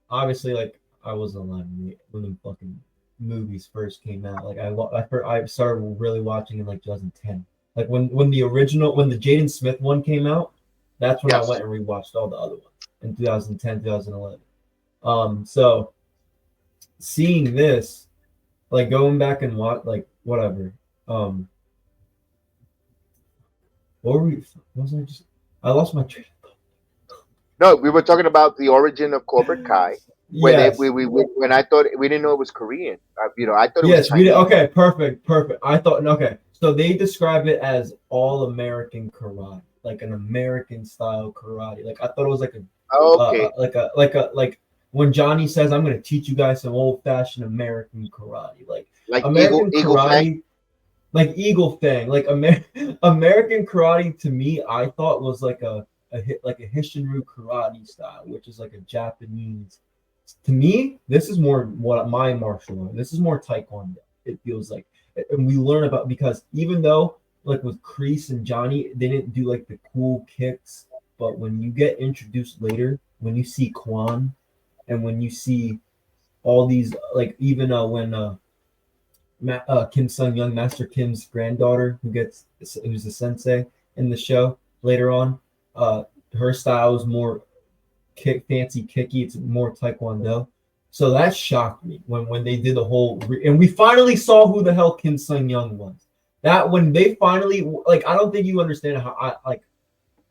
obviously, like, I was alive when the fucking movies first came out. Like, I started really watching in like 2010. Like when the Jaden Smith one came out, that's when I Yes. went and rewatched all the other ones in 2010, 2011. So seeing this, like going back and watch, like whatever. Um, what were we? Wasn't I just? I lost my train. No, we were talking about the origin of Cobra Kai, where they Yes, when I thought we didn't know it was Korean. I thought it was yes, we did. Chinese. Okay, perfect, perfect. I thought okay. So they describe it as all American karate, like an American style karate. Like I thought it was like Okay, like when Johnny says, "I'm going to teach you guys some old fashioned American karate." Like like American Eagle Fang. karate, like Eagle Fang, like American karate to me, I thought was like a hit like a Hishinru karate style, which is like a Japanese. To me, this is more what my martial art. This is more Taekwondo. It feels like, and we learn about because even though like with Kreese and Johnny, they didn't do like the cool kicks, but when you get introduced later, when you see Quan and when you see all these like even when Kim Sung Young, Master Kim's granddaughter, who's the sensei in the show later on. Uh, Her style is more fancy kicky. It's more taekwondo. So that shocked me when they did the and we finally saw who the hell Kim Sung Young was. That when they finally like, I don't think you understand how I like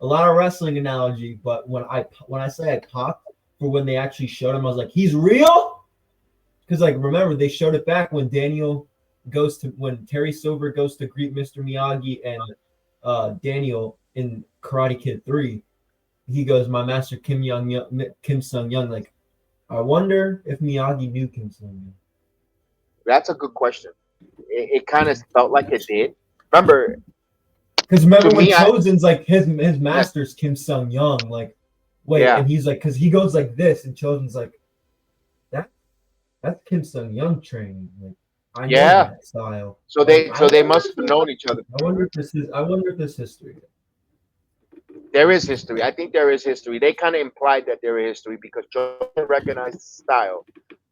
a lot of wrestling analogy, but when I say I popped for when they actually showed him, I was like, he's real. Because like remember they showed it back when Terry Silver goes to greet Mr. Miyagi and Daniel in Karate Kid 3. He goes, my master Kim Sung Young. Like, I wonder if Miyagi knew Kim Sung Young. That's a good question. It kind of felt like it did. Remember, Because to remember when me, I Chosen's like his yeah, master's Kim Sung Young. Like, wait, yeah, and he's like, because he goes like this, and Chosen's like, that that's Kim Sung Young training. Like, I know yeah. that style. So Like, they must have known each other. I wonder if this history. There is history. I think there is history. They kind of implied that there is history because Chosen recognized the style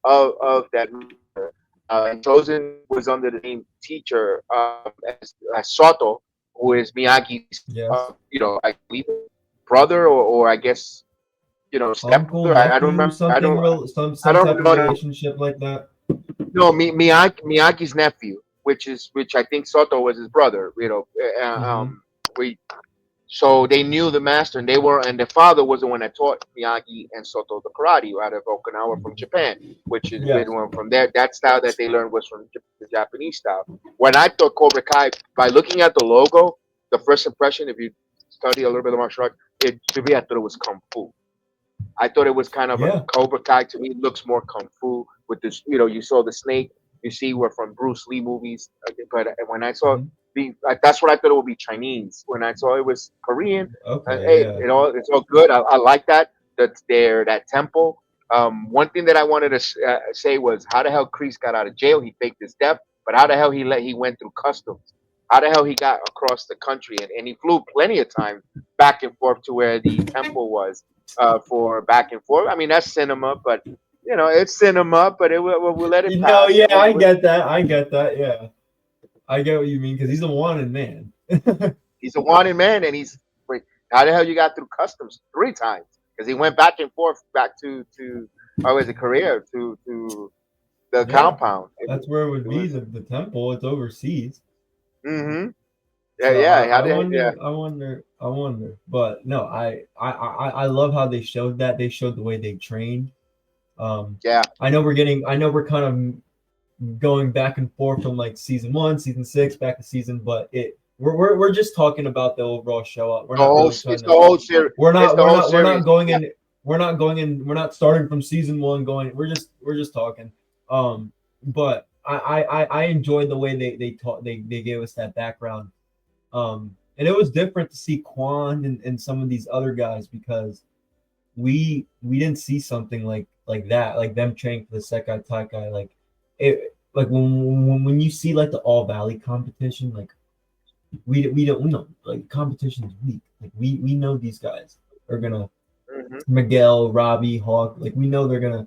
of that master. And Chosen was under the name teacher as Soto, who is Miyagi's, Yes. I believe brother or I guess Uncle, stepbrother. I don't nephew, remember. something real, I some don't type of know. No, relationship like that. no, Miyagi's nephew, which I think Soto was his brother. Mm-hmm. We So they knew the master, and the father was the one that taught Miyagi and Soto the karate out of Okinawa from Japan, which is Yes. from there. That style that they learned was from the Japanese style. When I thought Cobra Kai, by looking at the logo, the first impression, if you study a little bit of martial arts, to me, I thought it was kung fu. I thought it was kind of a Yeah. Cobra Kai. To me, looks more kung fu with this. You know, you saw the snake. You see, we're from Bruce Lee movies. But when I saw Mhm. that's what I thought it would be Chinese. When I saw it was Korean, Okay. hey, Yeah. it's all good. I like that. That's there. That temple. One thing that I wanted to say was how the hell Kreese got out of jail. He faked his death, but how the hell he went through customs? How the hell he got across the country and he flew plenty of times back and forth to where the temple was for back and forth. I mean, that's cinema, but it's cinema, but we'll let it You know. pass. Yeah. I get that. I get that. Yeah. I get what you mean because he's a wanted man. He's a wanted man, and wait, how the hell you got through customs 3 times? Because he went back and forth back to was it Korea to the Yeah. compound. That's where it It would be. was. The temple. It's overseas. Mm-hmm. Yeah, So yeah. How I did yeah wonder, I wonder. But no, I love how they showed that. They showed the way they trained. Um, yeah. I know we're kind of going back and forth from like season one, season six, back to season, but we're just talking about the overall show up. We're The not whole really it's trying the to. whole series. It's the whole We're not series. going Yeah. in. We're not starting from season one. Going. We're just talking. But I enjoyed the way they taught. They gave us that background. And it was different to see Quan and some of these other guys because we didn't see something like that, like them training for the Sekai Taikai, like it, like when you see like the All Valley competition, like we don't like competition is weak. Like we know these guys are gonna Mm-hmm. Miguel, Robbie, Hawk, like we know they're gonna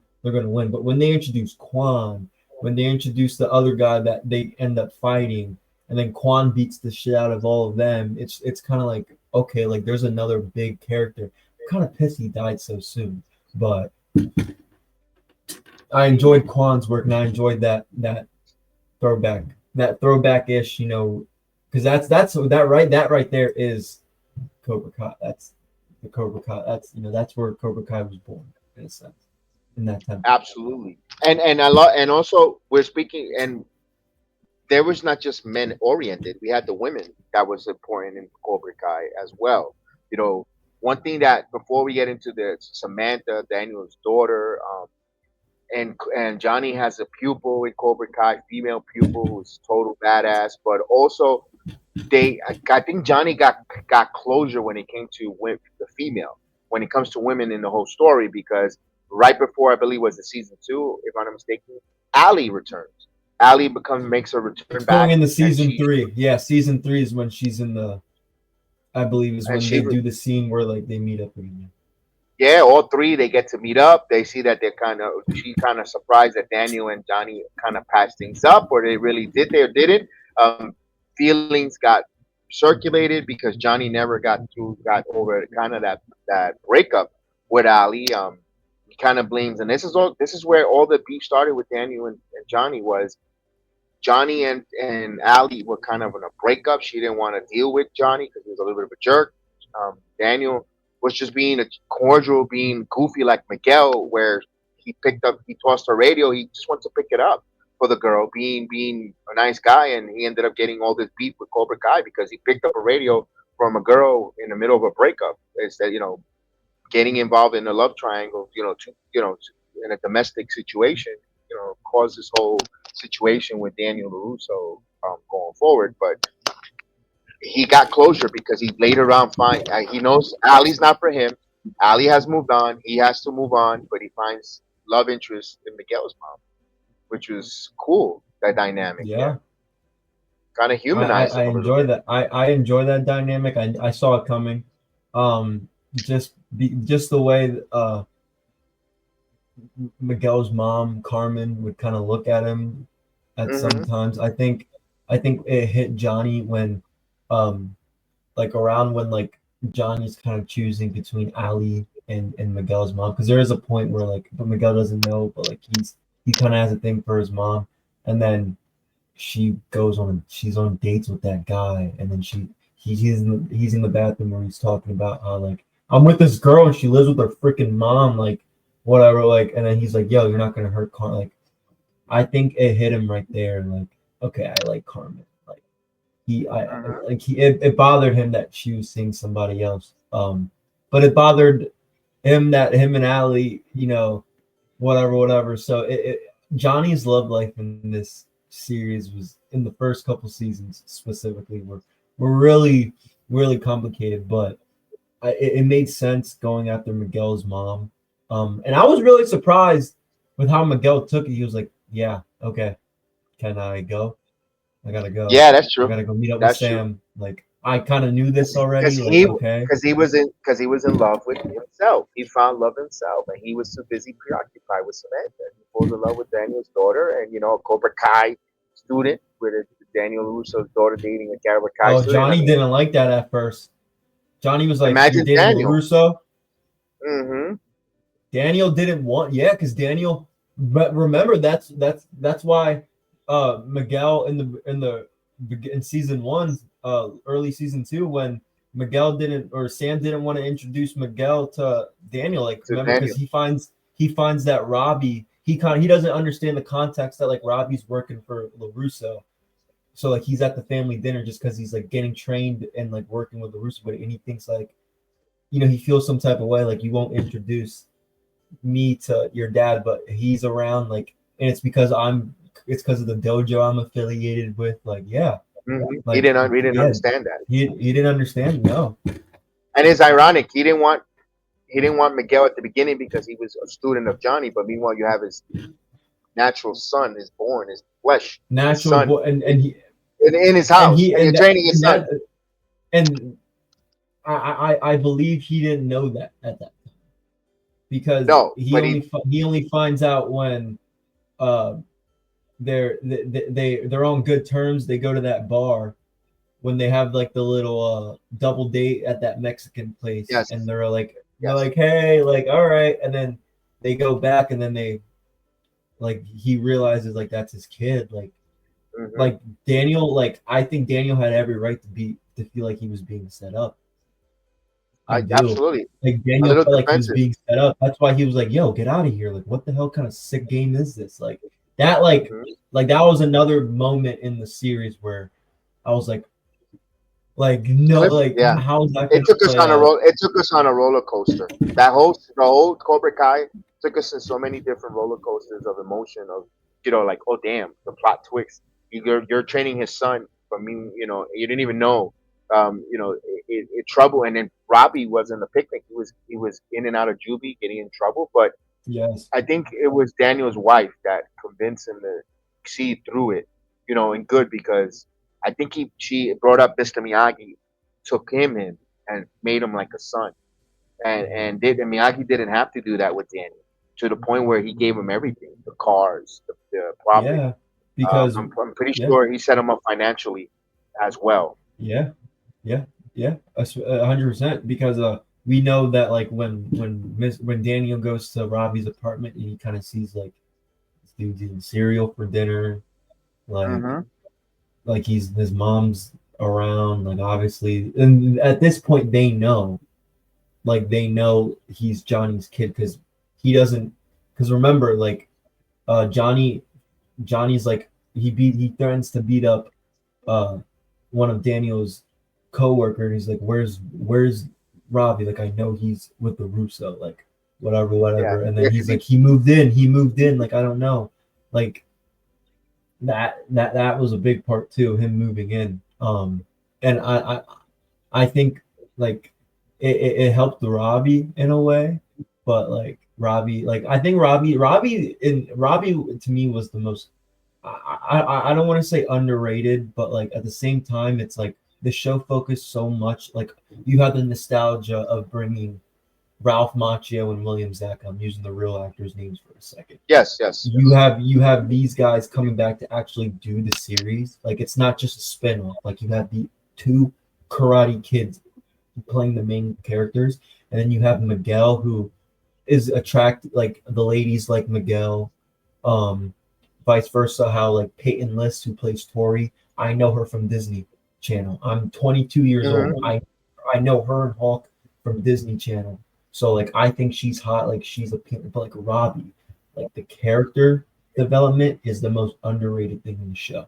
win. But when they introduce Quan, when they introduce the other guy that they end up fighting, and then Quan beats the shit out of all of them, it's kind of like okay, like there's another big character. I'm kind of pissed he died so soon, but I enjoyed Quan's work and I enjoyed throwback that throwback ish, because that right there is Cobra Kai. That's the Cobra Kai. That's where Cobra Kai was born in a sense in that temple. Absolutely. And I love and also we're speaking and there was not just men oriented. We had the women that was important in Cobra Kai as well. You know, one thing that before we get into the Samantha Daniel's daughter, and Johnny has a pupil in Cobra Kai, female pupil who's total badass. But also, I think Johnny got closure when it came to the female. When it comes to women in the whole story, because right before I believe was the season 2, if I'm not mistaken, Ali returns. Ali makes her return Going back, into and season three, yeah, season three is when she's in the. I believe is when she they do the scene where like they meet up again. yeah, all three they get to meet up. They see that they're she kind of surprised that Daniel and Johnny kind of patched things up, or they really did they or didn't. Feelings got circulated because Johnny never got over kind of that breakup with Ali. He kind of blames, and this is where all the beef started with Daniel and Johnny was Johnny and Ali were kind of in a breakup. She didn't want to deal with Johnny because he was a little bit of a jerk. Daniel was just being a cordial, being goofy like Miguel, where he tossed her radio. He just wants to pick it up for the girl, being a nice guy, and he ended up getting all this beef with Cobra Kai because he picked up a radio from a girl in the middle of a breakup. Instead, getting involved in a love triangle, in a domestic situation, caused this whole situation with Daniel LaRusso going forward. But he got closure because he later on he knows Ali's not for him. Ali has moved on. He has to move on, but he finds love interest in Miguel's mom, which was cool. That dynamic there Yeah, kind of humanized I him a little enjoy bit. that. I enjoy that dynamic. I saw it coming. Um, just the way Miguel's mom Carmen would kind of look at him at Hmm. sometimes. I think it hit Johnny when um like around when like Johnny's kind of choosing between Ali and Miguel's mom because there is a point where like but Miguel doesn't know but like he kind of has a thing for his mom and then she's on dates with that guy and then he's in the bathroom where he's talking about how like I'm with this girl and she lives with her freaking mom, like whatever, like, and then he's like, yo, you're not gonna hurt like I think it hit him right there, like, okay, I like Carmen. Like Mhm. like it bothered him that she was seeing somebody else. But it bothered him that him and Allie, whatever. So Johnny's love life in this series was in the first couple seasons specifically were really complicated, but it made sense going after Miguel's mom. And I was really surprised with how Miguel took it. He was like, "Yeah, okay, can I go? I gotta go. Yeah, that's I true. gotta go meet up with That's true. Sam. Like I kind of knew this Because already. Like he okay, because he was in love with himself. He found love himself, and he was too busy preoccupied with Samantha. He falls in love with Daniel's daughter, and a Cobra Kai student with Daniel Russo's daughter dating a Cobra Kai oh student. I Johnny mean, didn't like that at first. Johnny was like, "You're imagine dating Daniel. Larusso." Hmm. Daniel didn't want, yeah, because Daniel. But remember, that's why Miguel in season one, early season two, when Miguel didn't or Sam didn't want to introduce Miguel to Daniel. Like To remember, because Daniel. he finds that Robbie he doesn't understand the context that like Robbie's working for Larusso. So like he's at the family dinner just because he's like getting trained and like working with Larusso, but and he thinks like he feels some type of way like you won't introduce me to your dad, but he's around like, and it's because of the dojo I'm affiliated with. Like, yeah, like He didn't yeah, understand that, he didn't understand. No, and it's ironic. He didn't want Miguel at the beginning because he was a student of Johnny. But meanwhile, you have his natural son, his born, his flesh, his natural son boy, in his and house, he and you're and that training his and son. that and I believe he didn't know that at that time because No, but he he only finds out when uh they're on good terms. They go to that bar when they have like the little double date at that Mexican place, yes, and they're yes. like, hey, like all right, and then they go back, and then they like he realizes like that's his kid, Hmm. like Daniel, like I think Daniel had every right to feel like he was being set up. I I do. absolutely Like a Daniel little felt like he was defensive. being set up. That's why he was like, "Yo, get out of here! Like, what the hell kind of sick game is this?" That, like, Hmm. like that was another moment in the series where I was like, no, like, Yeah, how is that it gonna took us play on a out? roll. It took us on a roller coaster. The whole Cobra Kai took us in so many different roller coasters of emotion. Of like, oh damn, the plot twist. You're training his son, but you didn't even know. Trouble, and then Robbie was in the picnic. He was in and out of juvie, getting in trouble. But Yes, I think it was Daniel's wife that convinced him to see through it, and good because I think she brought up Mr. Miyagi, took him in and made him like a son, and Miyagi didn't have to do that with Daniel to the point where he gave him everything, the cars, the property. yeah, because I'm pretty yeah, sure he set him up financially as well. yeah, yeah, yeah, 100%. Because we know that like when Daniel goes to Robbie's apartment and he kind of sees like this dude's eating cereal for dinner, like Hmm. he's his mom's around, like obviously, and at this point they know he's Johnny's kid because he doesn't because remember like Johnny's like he threatens to beat up uh one of Daniel's co-workers. He's like, where's Robbie? Like I know he's with the Russo, like Yeah, whatever. And then yeah, he's like, he moved in, like I don't know. Like that was a big part too, him moving in. And I think like it helped Robbie in a way, but like Robbie, like I think Robbie to me was the most. I don't want to say underrated, but like at the same time, it's like the show focused so much. Like you have the nostalgia of bringing Ralph Macchio and William Zach. I'm using the real actors' names for a second. yes, yes, You yes. have you have these guys coming back to actually do the series. Like it's not just a spin-off. Like you have the two Karate Kids playing the main characters, and then you have Miguel who is attract like the ladies like Miguel, um, vice versa. How like Peyton List who plays Tori, I know her from Disney. Channel. I'm 22 years old. Hmm. I know her and Hulk from Disney Channel. So like I think she's hot. Like she's a but like Robbie, like the character development is the most underrated thing in the show.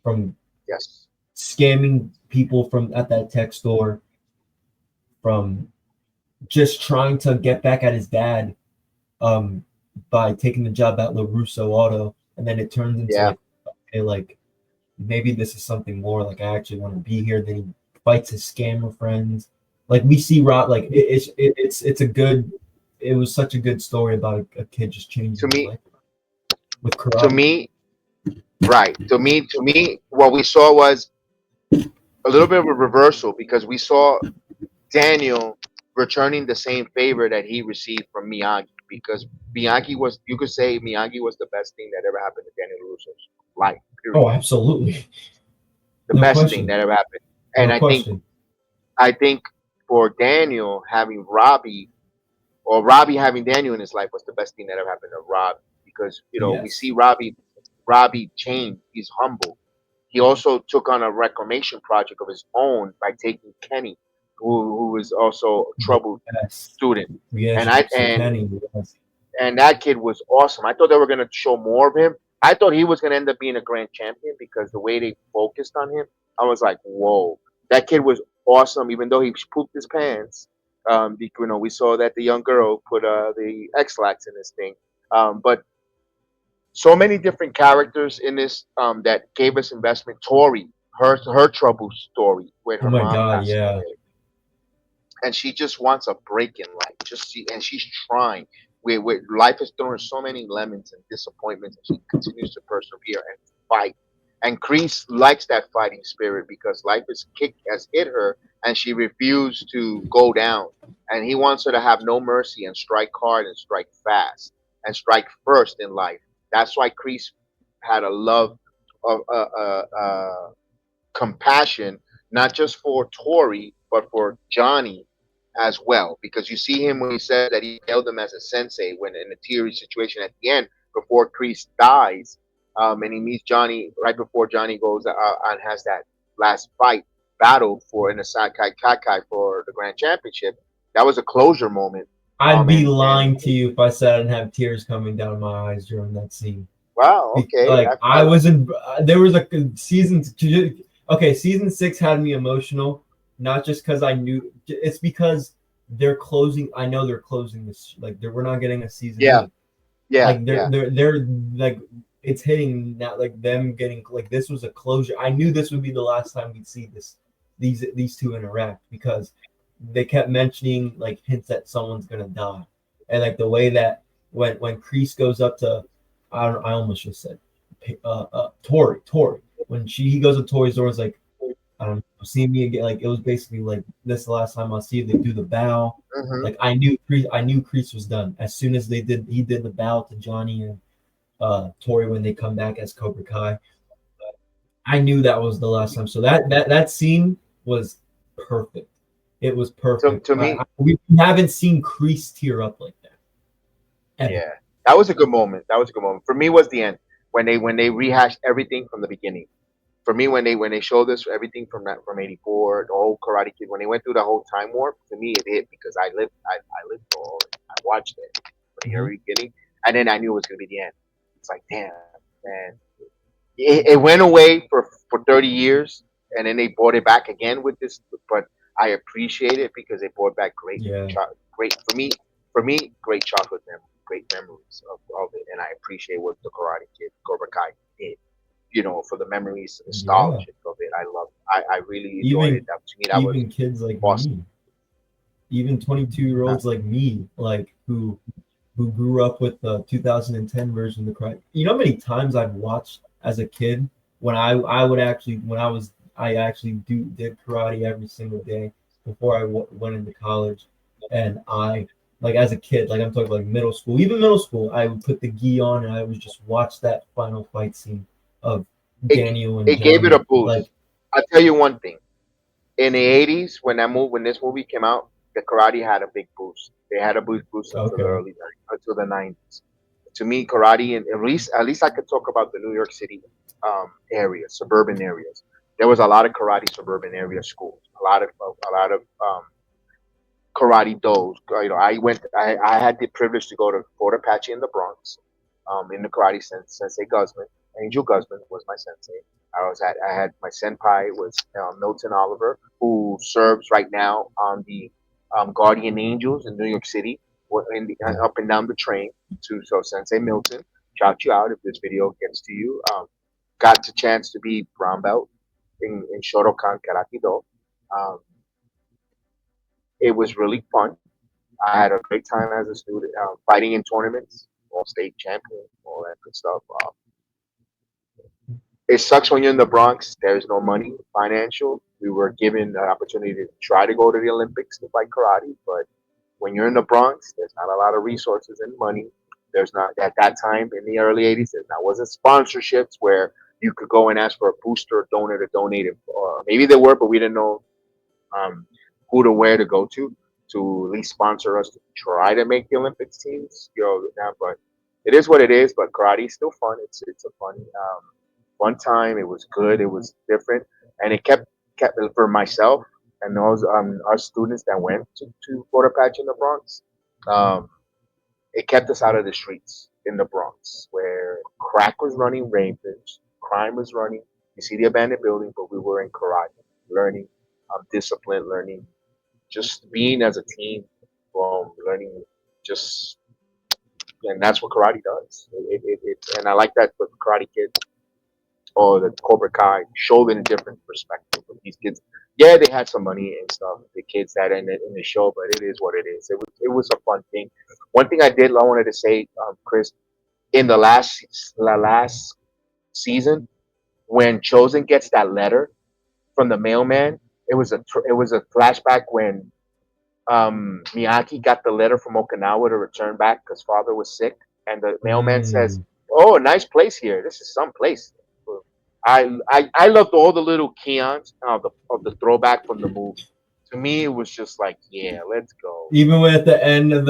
From Yes. scamming people from at that tech store, from just trying to get back at his dad um by taking the job at LaRusso Auto, and then it turns into Yeah. like, okay, like maybe this is something more. Like I actually want to be here. Then he fights his scammer friends. Like we see Rod. Like it's a good. It was such a good story about a kid just To changing his me, life with to karate. me, right. To me, what we saw was a little bit of a reversal because we saw Daniel returning the same favor that he received from Miyagi because Miyagi was, you could say Miyagi was the best thing that ever happened to Daniel LaRusso's life, Oh, period. absolutely, The no best thing question, that ever happened. And no I think, question. I think for Daniel having Robbie, or Robbie having Daniel in his life was the best thing that ever happened to Robbie because, we see Yes. Robbie changed. He's humble. He also took on a reclamation project of his own by taking Kenny, who was also a troubled Yes. student. Yes. And I So Kenny. Yes. and that kid was awesome. I thought they were gonna show more of him. I thought he was gonna end up being a grand champion because the way they focused on him, I was like, whoa, that kid was awesome. Even though he pooped his pants, we saw that the young girl put the X-Lax in this thing. But so many different characters in this that gave us investment. Tori, her trouble story when Oh her my mom God. passed Yeah. away, and she just wants a break in life. And she's trying. Where life is throwing so many lemons and disappointments, and she continues to persevere and fight. And Kreese likes that fighting spirit because life has hit her, and she refused to go down. And he wants her to have no mercy and strike hard and strike fast and strike first in life. That's why Kreese had a love of compassion, not just for Tori, but for Johnny as well. Because you see him when he says that he hailed him as a sensei when in a teary situation at the end before Kreese dies, and he meets Johnny right before Johnny goes and has that last fight battle for in the Sakai Kakai for the Grand Championship. That was a closure moment. I'd be And lying to you if I said I didn't have tears coming down my eyes during that scene. wow, okay, Like I was in. There was a season. Okay, season 6 had me emotional, not just because I knew. It's because they're closing. I know they're closing this. Like we're not getting a season yeah, 8. yeah, Like yeah, they're like it's hitting now. Like them getting like this was a closure. I knew this would be the last time we'd see these two interact because they kept mentioning like hints that someone's gonna die, and like the way that when Kreese goes up to I almost just said Tori when he goes to Tori's door is like I don't know see me again like it was basically like this the last time I'll see you. They do the bow. hmm Like I knew Kreese was done as soon as he did the bow to Johnny and Tori when they come back as Cobra Kai. I knew that was the last time. So that scene was perfect. It was to, perfect. to me. We haven't seen Kreese tear up like that ever. Yeah, that was a good moment. That was a good moment. For me, was the end when they rehashed everything from the beginning. For me, when they showed us everything from '84, the whole Karate Kid, when they went through the whole time warp, to me it hit because I lived through all it. I watched it from the Mm-hmm. very beginning, and then I knew it was gonna be the end. It's like, damn, man, it went away for 30 years, and then they brought it back again with this. But I appreciate it because they brought back Yeah, great for me, great childhood memories, great memories of it, and I appreciate what the Karate Kid, Cobra Kai did. For the memories, the yeah. nostalgia of it. I love. I really enjoyed it. Even That to me, that was even kids like awesome. me, even 22-year-olds like me, like who grew up with the 2010 version of the Karate. You know how many times I've watched as a kid when I would actually when I actually did karate every single day before I went into college, and I like as a kid, like I'm talking like middle school, even middle school, I would put the gi on and I would just watch that final fight scene of It Daniel and it gave it Johnny. a boost. Like, I'll tell you one thing. In the '80s, when this movie came out, the karate had a big boost. They had a boost until the okay, early until the '90s. To me, karate, and at least I could talk about the New York City areas, suburban areas. there was a lot of karate suburban area schools, a lot of karate dos. I went. I had the privilege to go to Fort Apache in the Bronx, in the karate sensei Guzman. Angel Guzman was my sensei. I had my senpai was Milton Oliver, who serves right now on the Guardian Angels in New York City, Yeah. up and down the train. So Sensei Milton, shout you out if this video gets to you. Got the chance to be brown belt in Shotokan Karate Do. Um, it was really fun. I had a great time as a student, fighting in tournaments, all state champion, all that good stuff. It sucks when you're in the Bronx. There's no money, financial. We were given the opportunity to try to go to the Olympics to fight karate, but when you're in the Bronx, there's not a lot of resources and money. There's not at that time in the early '80s. There wasn't sponsorships where you could go and ask for a booster or donor to donate it. Or maybe there were, but we didn't know um, who to where to go to at least sponsor us to try to make the Olympics teams. But it is what it is. But karate is still fun. It's a fun time. It was good. It was different, and it kept for myself and those our students that went to Fort Apache in the Bronx. Um, it kept us out of the streets in the Bronx, where crack was running rampant, crime was running. You see the abandoned building, but we were in karate, learning discipline, learning just being as a team, learning just, and that's what karate does. And I like that with Karate Kid or the Cobra Kai showed in a different perspective of these kids. Yeah, they had some money and stuff, the kids that in the show, but it is what it is. It was a fun thing. One thing I wanted to say, Chris, in the last season when Chosen gets that letter from the mailman, it was a flashback when Miyaki got the letter from Okinawa to return back because father was sick, and the mailman says, Mm. "Oh, nice place here. This is some place." I loved all the little Keons of the throwback from the movie. To me, it was just like, yeah, let's go. Even when at the end of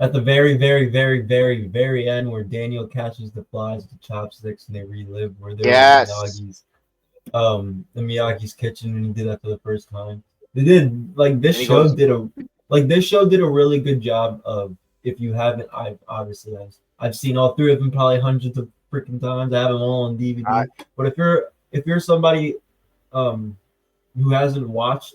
at the very, very, very, very, very end, where Daniel catches the flies with the chopsticks and they relive where they're in Yes, Miyagi's kitchen and he did that for the first time. They did like this and he show goes, did a this show did a really good job of, if you haven't, I've seen all three of them probably hundreds of freaking times. I have them all on I, DVD. But if you're somebody um who hasn't watched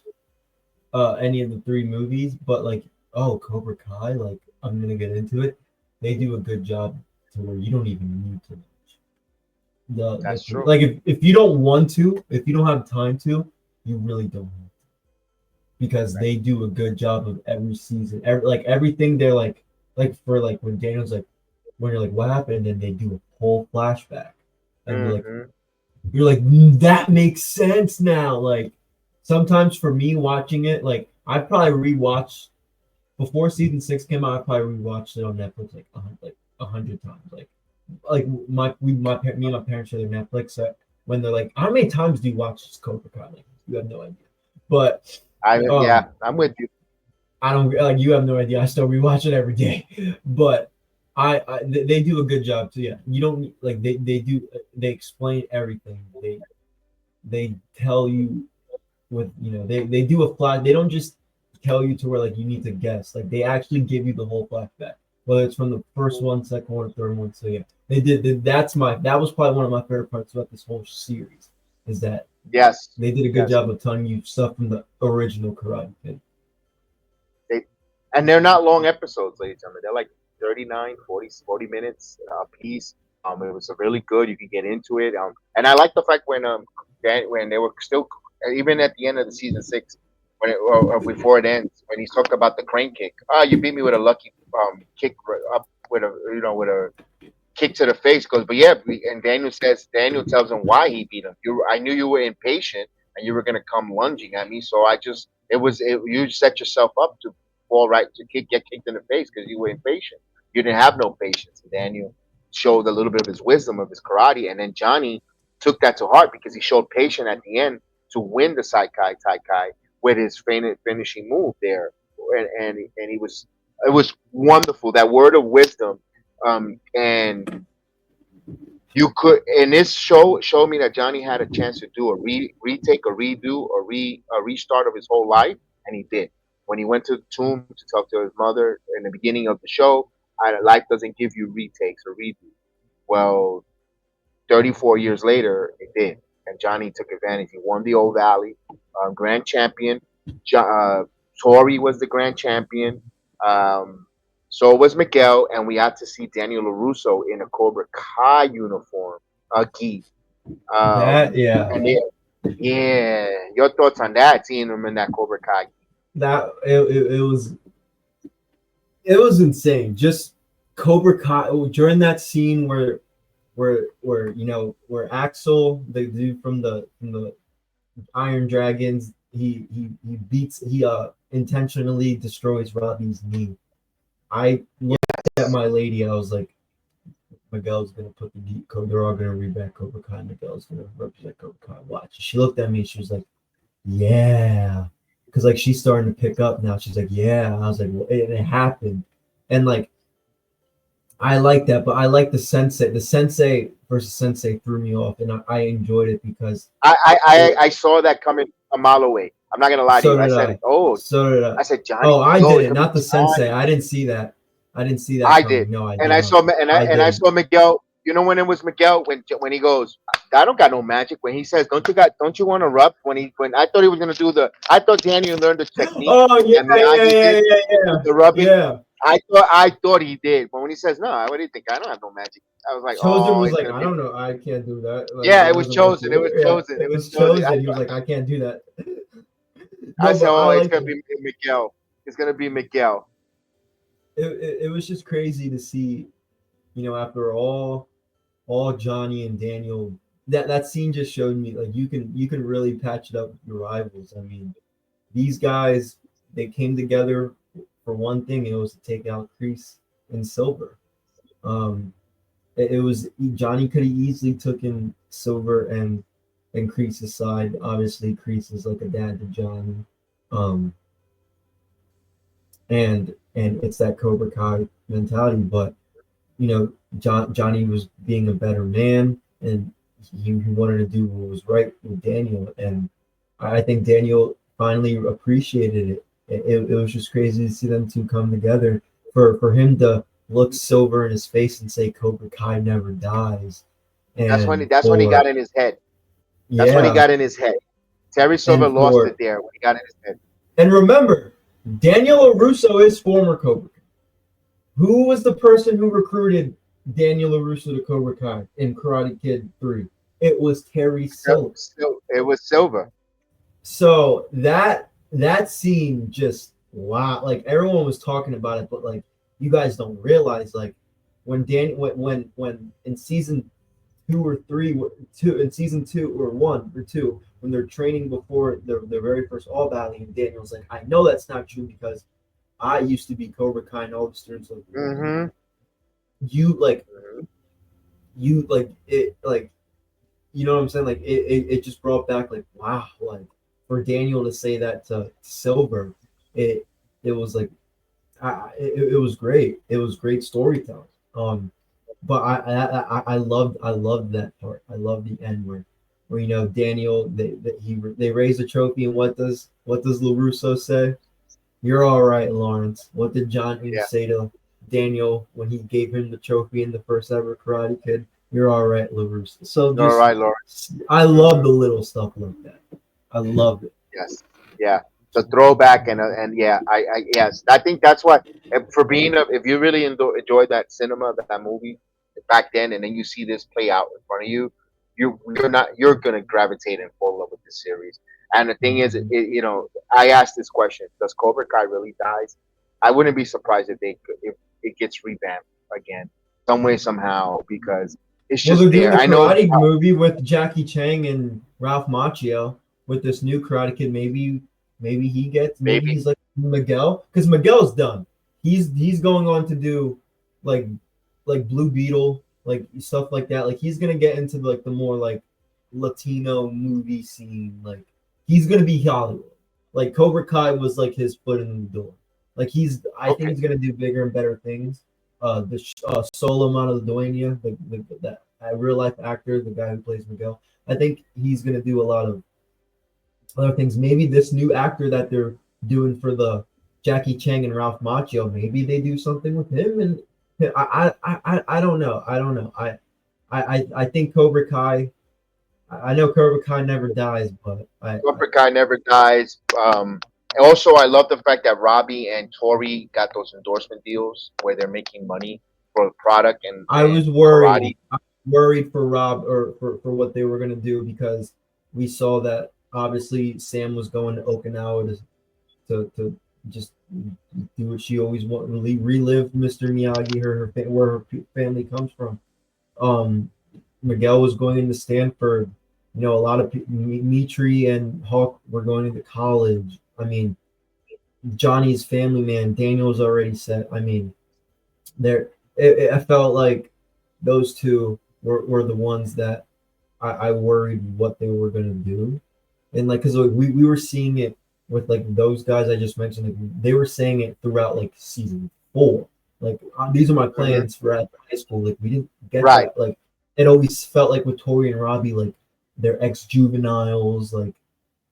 any of the three movies, but like, oh, Cobra Kai, like I'm gonna get into it. They do a good job to where you don't even need to watch the that's three. true. Like if you don't want to, if you don't have time to, you really don't have to, because Right. they do a good job of every season. Like everything they're like for like when Daniel's like, when you're like, what happened, and then they do a whole flashback, and Hmm. you're like, that makes sense now. Like sometimes for me watching it, like I probably rewatched before season six came out. I probably rewatched it on Netflix like 100 times. Me and my parents share their Netflix. When they're like, "How many times do you watch this Cobra Kai?" Like, you have no idea. But Yeah, um, I'm with you. I don't like, you have no idea. I still rewatch it every day. But they do a good job too. Yeah, you don't like they do they explain everything. They tell you with, they do a flash. They don't just tell you to where like you need to guess. Like they actually give you the whole flashback, whether it's from the first one, second one, or third one. So yeah, that was probably one of my favorite parts about this whole series, is that Yes, they did a good yes. job of telling you stuff from the original Karate Kid. They, and they're not long episodes, ladies and gentlemen. They're like 39, 40 minutes a piece. It was a really good. You could get into it. And I like the fact when they were still, even at the end of the season six, or before it ends, when he's talking about the crane kick. Ah, you beat me with a lucky kick up with a kick to the face. Goes, but yeah, and Daniel tells him why he beat him. I knew you were impatient and you were gonna come lunging at me, so you set yourself up to fall right to get kicked in the face because you were impatient. You didn't have no patience. And Daniel showed a little bit of his wisdom of his karate, and then Johnny took that to heart because he showed patience at the end to win the Saikai Taikai with his finishing move there, and he was it was wonderful that word of wisdom and You could, in this show, showed me that Johnny had a chance to do a retake, a redo, a restart of his whole life, and he did. When he went to the tomb to talk to his mother in the beginning of the show, life doesn't give you retakes or redo. Well, 34 years later, it did, and Johnny took advantage. He won the Old Valley, grand champion. Tori was the grand champion. Um, so was Miguel, and we got to see Daniel LaRusso in a Cobra Kai uniform, a gi. That And yeah, your thoughts on that? Seeing him in that Cobra Kai? that it was insane. Just Cobra Kai during that scene where where Axel, the dude from the Iron Dragons, he beats he intentionally destroys Robbie's knee. I looked at my lady. I was like, Miguel's gonna put the they're all gonna reback Cobra Kai. Miguel's gonna represent Cobra Kai. Watch. She looked at me. She was like, yeah, because like she's starting to pick up now. She's like, yeah. I was like, well, it happened, and like I like that, but I like the sensei. The sensei versus sensei threw me off, and I enjoyed it because it. I saw that coming a mile away. I'm not gonna lie to So you. I did said, I. oh, So did I. I said Oh, Johnny, I oh, did it's it, gonna be not the sensei. Johnny. I didn't see that. I didn't see that I did, coming. No, I and did I not. saw I and I didn't. saw Miguel. You know when it was Miguel when he goes, I don't got no magic. When he says, don't you want to rub? When I thought he was gonna do the, I thought Daniel learned the technique Oh yeah, that yeah, Miyagi yeah, did yeah, yeah, with the rubbing. yeah. I thought he did, but when he says no, what do you think? I don't have no magic. I was like, Chosen oh, was it's like, gonna I be. don't know, I can't do that. Like Yeah, that it was doesn't work chosen. It was here. Yeah, chosen. It it was was chosen. chosen. He was like, I can't do that. I No, but said, I oh, it's liked gonna it. be Miguel. It's gonna be Miguel. It was just crazy to see, after all Johnny and Daniel, that scene just showed me like you can really patch it up with your rivals. I mean, these guys, they came together for one thing, and it was to take out Kreese and Silver. Um, it was Johnny could have easily taken Silver and Kreese's side. Obviously, Kreese is like a dad to Johnny, um, and it's that Cobra Kai mentality. But Johnny was being a better man, and he wanted to do what was right with Daniel, and I think Daniel finally appreciated it. It was just crazy to see them two come together. For him to look Silver in his face and say Cobra Kai never dies, and That's when he got for in his head. That's when he yeah, got in his head. Terry Silver and lost it for there when he got in his head. and remember, Daniel Russo is former Cobra Kai. Who was the person who recruited Daniel LaRusso to Cobra Kai in Karate Kid 3? It was Terry Silver. Still, it was Silver. So that scene just wow, like everyone was talking about it, but like you guys don't realize like when in season 2 or 3 two in season 2 or 1 or 2 when they're training before their very first All Valley, and Daniel's like, I know that's not true because I used to be Cobra Kai, and all the students like, Mm-hmm. you like you like it like you know what I'm saying? Like it just brought back like wow, like for Daniel to say that to Silver, it it was like it was great. It was great storytelling. But I loved that part. I love the end where Daniel they raise the trophy, and what does Larusso say? You're all right, Lawrence. What did Johnny Yeah. say to Daniel when he gave him the trophy in the first ever Karate Kid? You're all right, LaRusso. So All just, right, Laura. I love Mm-hmm. the little stuff like that. I love it. Yes. Yeah. The throwback and yeah, yes, I think that's what for being if you really enjoyed that cinema, that movie back then, and then you see this play out in front of you, you're gonna gravitate and fall in love with this series. And the thing is, Mhm. I asked this question: does Cobra Kai really dies? I wouldn't be surprised if it gets revamped again, some way somehow, because it's Well, just they're doing there. the I know Karate movie with Jackie Chang and Ralph Macchio with this new Karate Kid. Maybe maybe he's like Miguel because Miguel's done. He's going on to do like Blue Beetle, like stuff like that. Like he's gonna get into like the more like Latino movie scene. Like he's gonna be Hollywood. Like Cobra Kai was like his foot in the door. Like I think okay. he's gonna do bigger and better things. The Solo Mono Duena, that a real life actor, the guy who plays Miguel. I think he's gonna do a lot of other things. Maybe this new actor that they're doing for the Jackie Chang and Ralph Macchio, maybe they do something with him. And I don't know. I don't know. I think Cobra Kai. I know Cobra Kai never dies, but Cobra Kai never dies. Also, I love the fact that Robbie and Tori got those endorsement deals where they're making money for the product I and was worried. karate. I was worried for Rob or for what they were gonna do because we saw that obviously Sam was going to Okinawa to just do what she always wanted, really relive Mr. Miyagi, where her family comes from. Um, Miguel was going into Stanford. You know, a lot of Mitri and Hawk were going into college. I mean, Johnny's family man, Daniel's already set. I mean, there. I felt like those two were the ones that I worried what they were gonna do, and like because like, we were seeing it with like those guys I just mentioned, like they were saying it throughout like season 4. Like these are my Hmm. plans for at high school. Like we didn't get Right. that. Like it always felt like with Tori and Robbie, like they're ex juveniles, like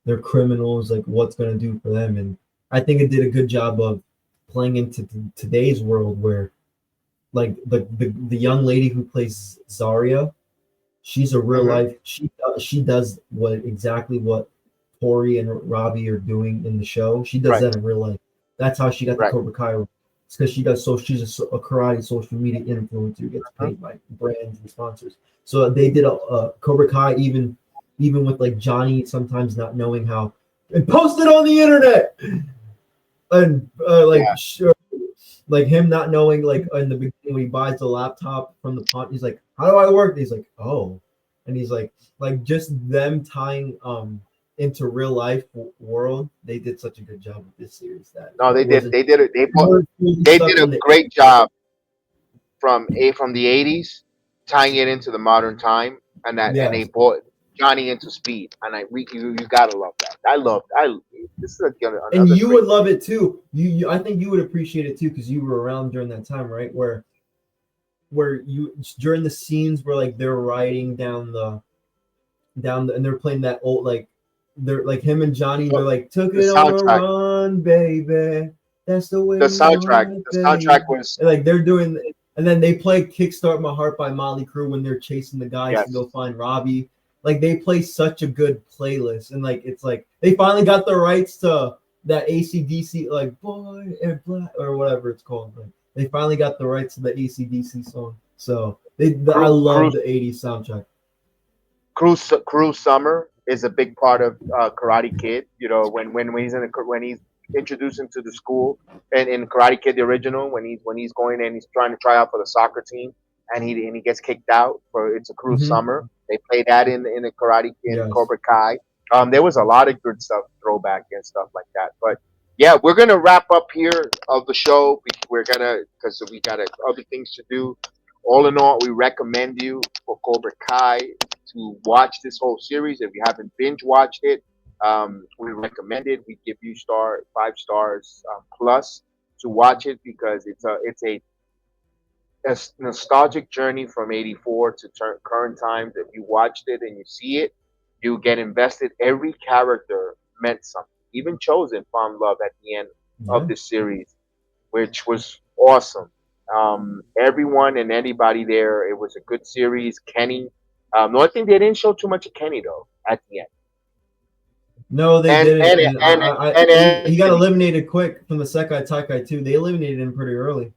they're criminals. Like what's gonna do for them? And I think it did a good job of playing into today's world where like the young lady who plays Zarya, she's a real Hmm. life. She does what Tori and Robbie are doing in the show. She does Right. that in real life. That's how she got the Right. Cobra Kai. It's because she's a karate social media influencer who gets Mhm. paid by brands and sponsors. So they did a Cobra Kai even with like Johnny sometimes not knowing how and post it on the internet and like Yeah. sure like him not knowing like in the beginning when he buys the laptop from the pawn, he's like, "How do I work?" And he's like, "Oh," and he's like just them tying into real life world. They did such a good job with this series that No, it they did. wasn't They did it. they weren't fully They stuck did a in the great job from the '80s, tying it into the modern time, and they yes. brought Johnny into speed. And you gotta love that. I this is And another you would great love series. it too. I think you would appreciate it too because you were around during that time, right? Where you during the scenes where like they're riding and they're playing that old like they're like him and Johnny. They're Well, like took the it on a soundtrack, run, baby. That's the way we want it, the soundtrack baby. was And like they're doing, and then they play "Kickstart My Heart" by Molly Crew when they're chasing the guys to go yes. find Robbie. Like they play such a good playlist, and like it's like they finally got the rights to that ACDC like "Boy and Black" or whatever it's called. Like they finally got the rights to the ACDC song. So I Crew love the '80s soundtrack. Cruel Summer is a big part of Karate Kid. You know, when he's when he's introduced into the school and in Karate Kid the original, when he's going and he's trying to try out for the soccer team and he gets kicked out for It's a Cruel Mm-hmm. Summer. They play that in the Karate in Yes. Cobra Kai. There was a lot of good stuff, throwback and stuff like that. But yeah, we're gonna wrap up here of the show. We're gonna because we got other things to do. All in all, we recommend you for Cobra Kai to watch this whole series. If you haven't binge watched it, we recommend it. We give you 5 stars plus to watch it because it's a nostalgic journey from '84 to current times. If you watched it and you see it, you get invested. Every character meant something. Even Chosen found love at the end of Yeah. this series, which was awesome. Everyone and anybody there, it was a good series. Kenny, the only thing they didn't show too much of Kenny though at the end, No, they and didn't, and and and and he got Anthony eliminated quick from the Sekai Taikai too. They eliminated him pretty early.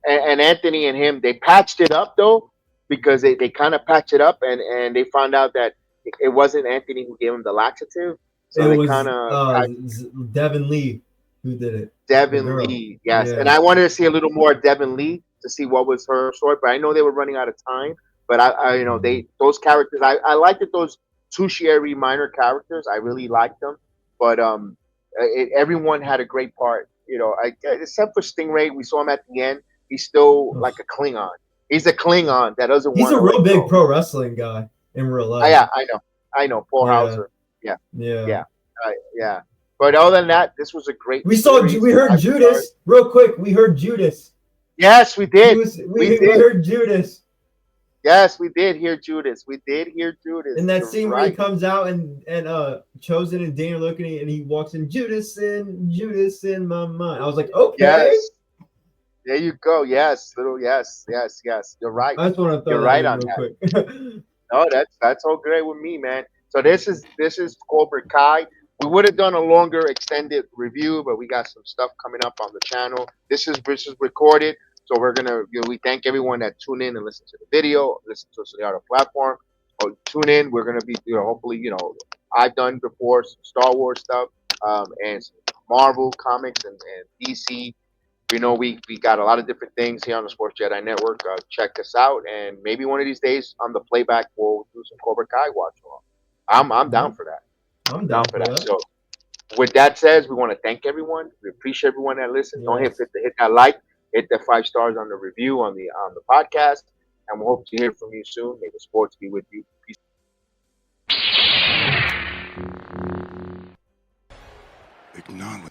and Anthony and him, they patched it up though because they kind of patched it up and they found out that it wasn't Anthony who gave him the laxative, so It they kind was of Devin Lee who did it. The Devin girl. Lee, yes, and Yeah. I wanted to see a little more Devin Lee to see what was her story, but I know they were running out of time. But you know, Mm. they those characters, I liked it. Those tertiary minor characters, I really liked them. But everyone had a great part. You know, except for Stingray, we saw him at the end. He's still Ugh. like a Klingon. He's a Klingon that doesn't He's want a to real let big go. pro wrestling guy in real life. Yeah, I know. Paul Yeah. Hauser. Yeah, Yeah. yeah, yeah. But other than that, this was a great We series. heard 5 stars. Judas real quick. We heard Judas. Yes, we He did. was We we did. heard Judas. Yes, we did hear Judas. We did hear In Judas. that You're scene where he right. comes out and Chosen and Dana looking at, and he walks in, Judas in my mind. I was like, okay. Yes. There you go. Yes, little yes, yes, yes. You're right. I just want to throw You're that right in on real that. quick. No, that's all great with me, man. So this is Cobra Kai. We would have done a longer extended review, but we got some stuff coming up on the channel. This is recorded, so we're gonna we thank everyone that tuned in and listened to the video, listen to us on the other platform, or tune in. We're gonna be hopefully I've done before some Star Wars stuff, and some Marvel comics and DC. We got a lot of different things here on the Sports Jedi Network. Check us out, and maybe one of these days on the playback we'll do some Cobra Kai watch along. I'm Yeah, down for that. I'm Down down for for that. that. So with that said, we want to thank everyone. We appreciate everyone that listened. Don't Yes. hit that like, hit the 5 stars on the review on the podcast, and we hope to hear from you soon. May the sports be with you. Peace. Acknowledge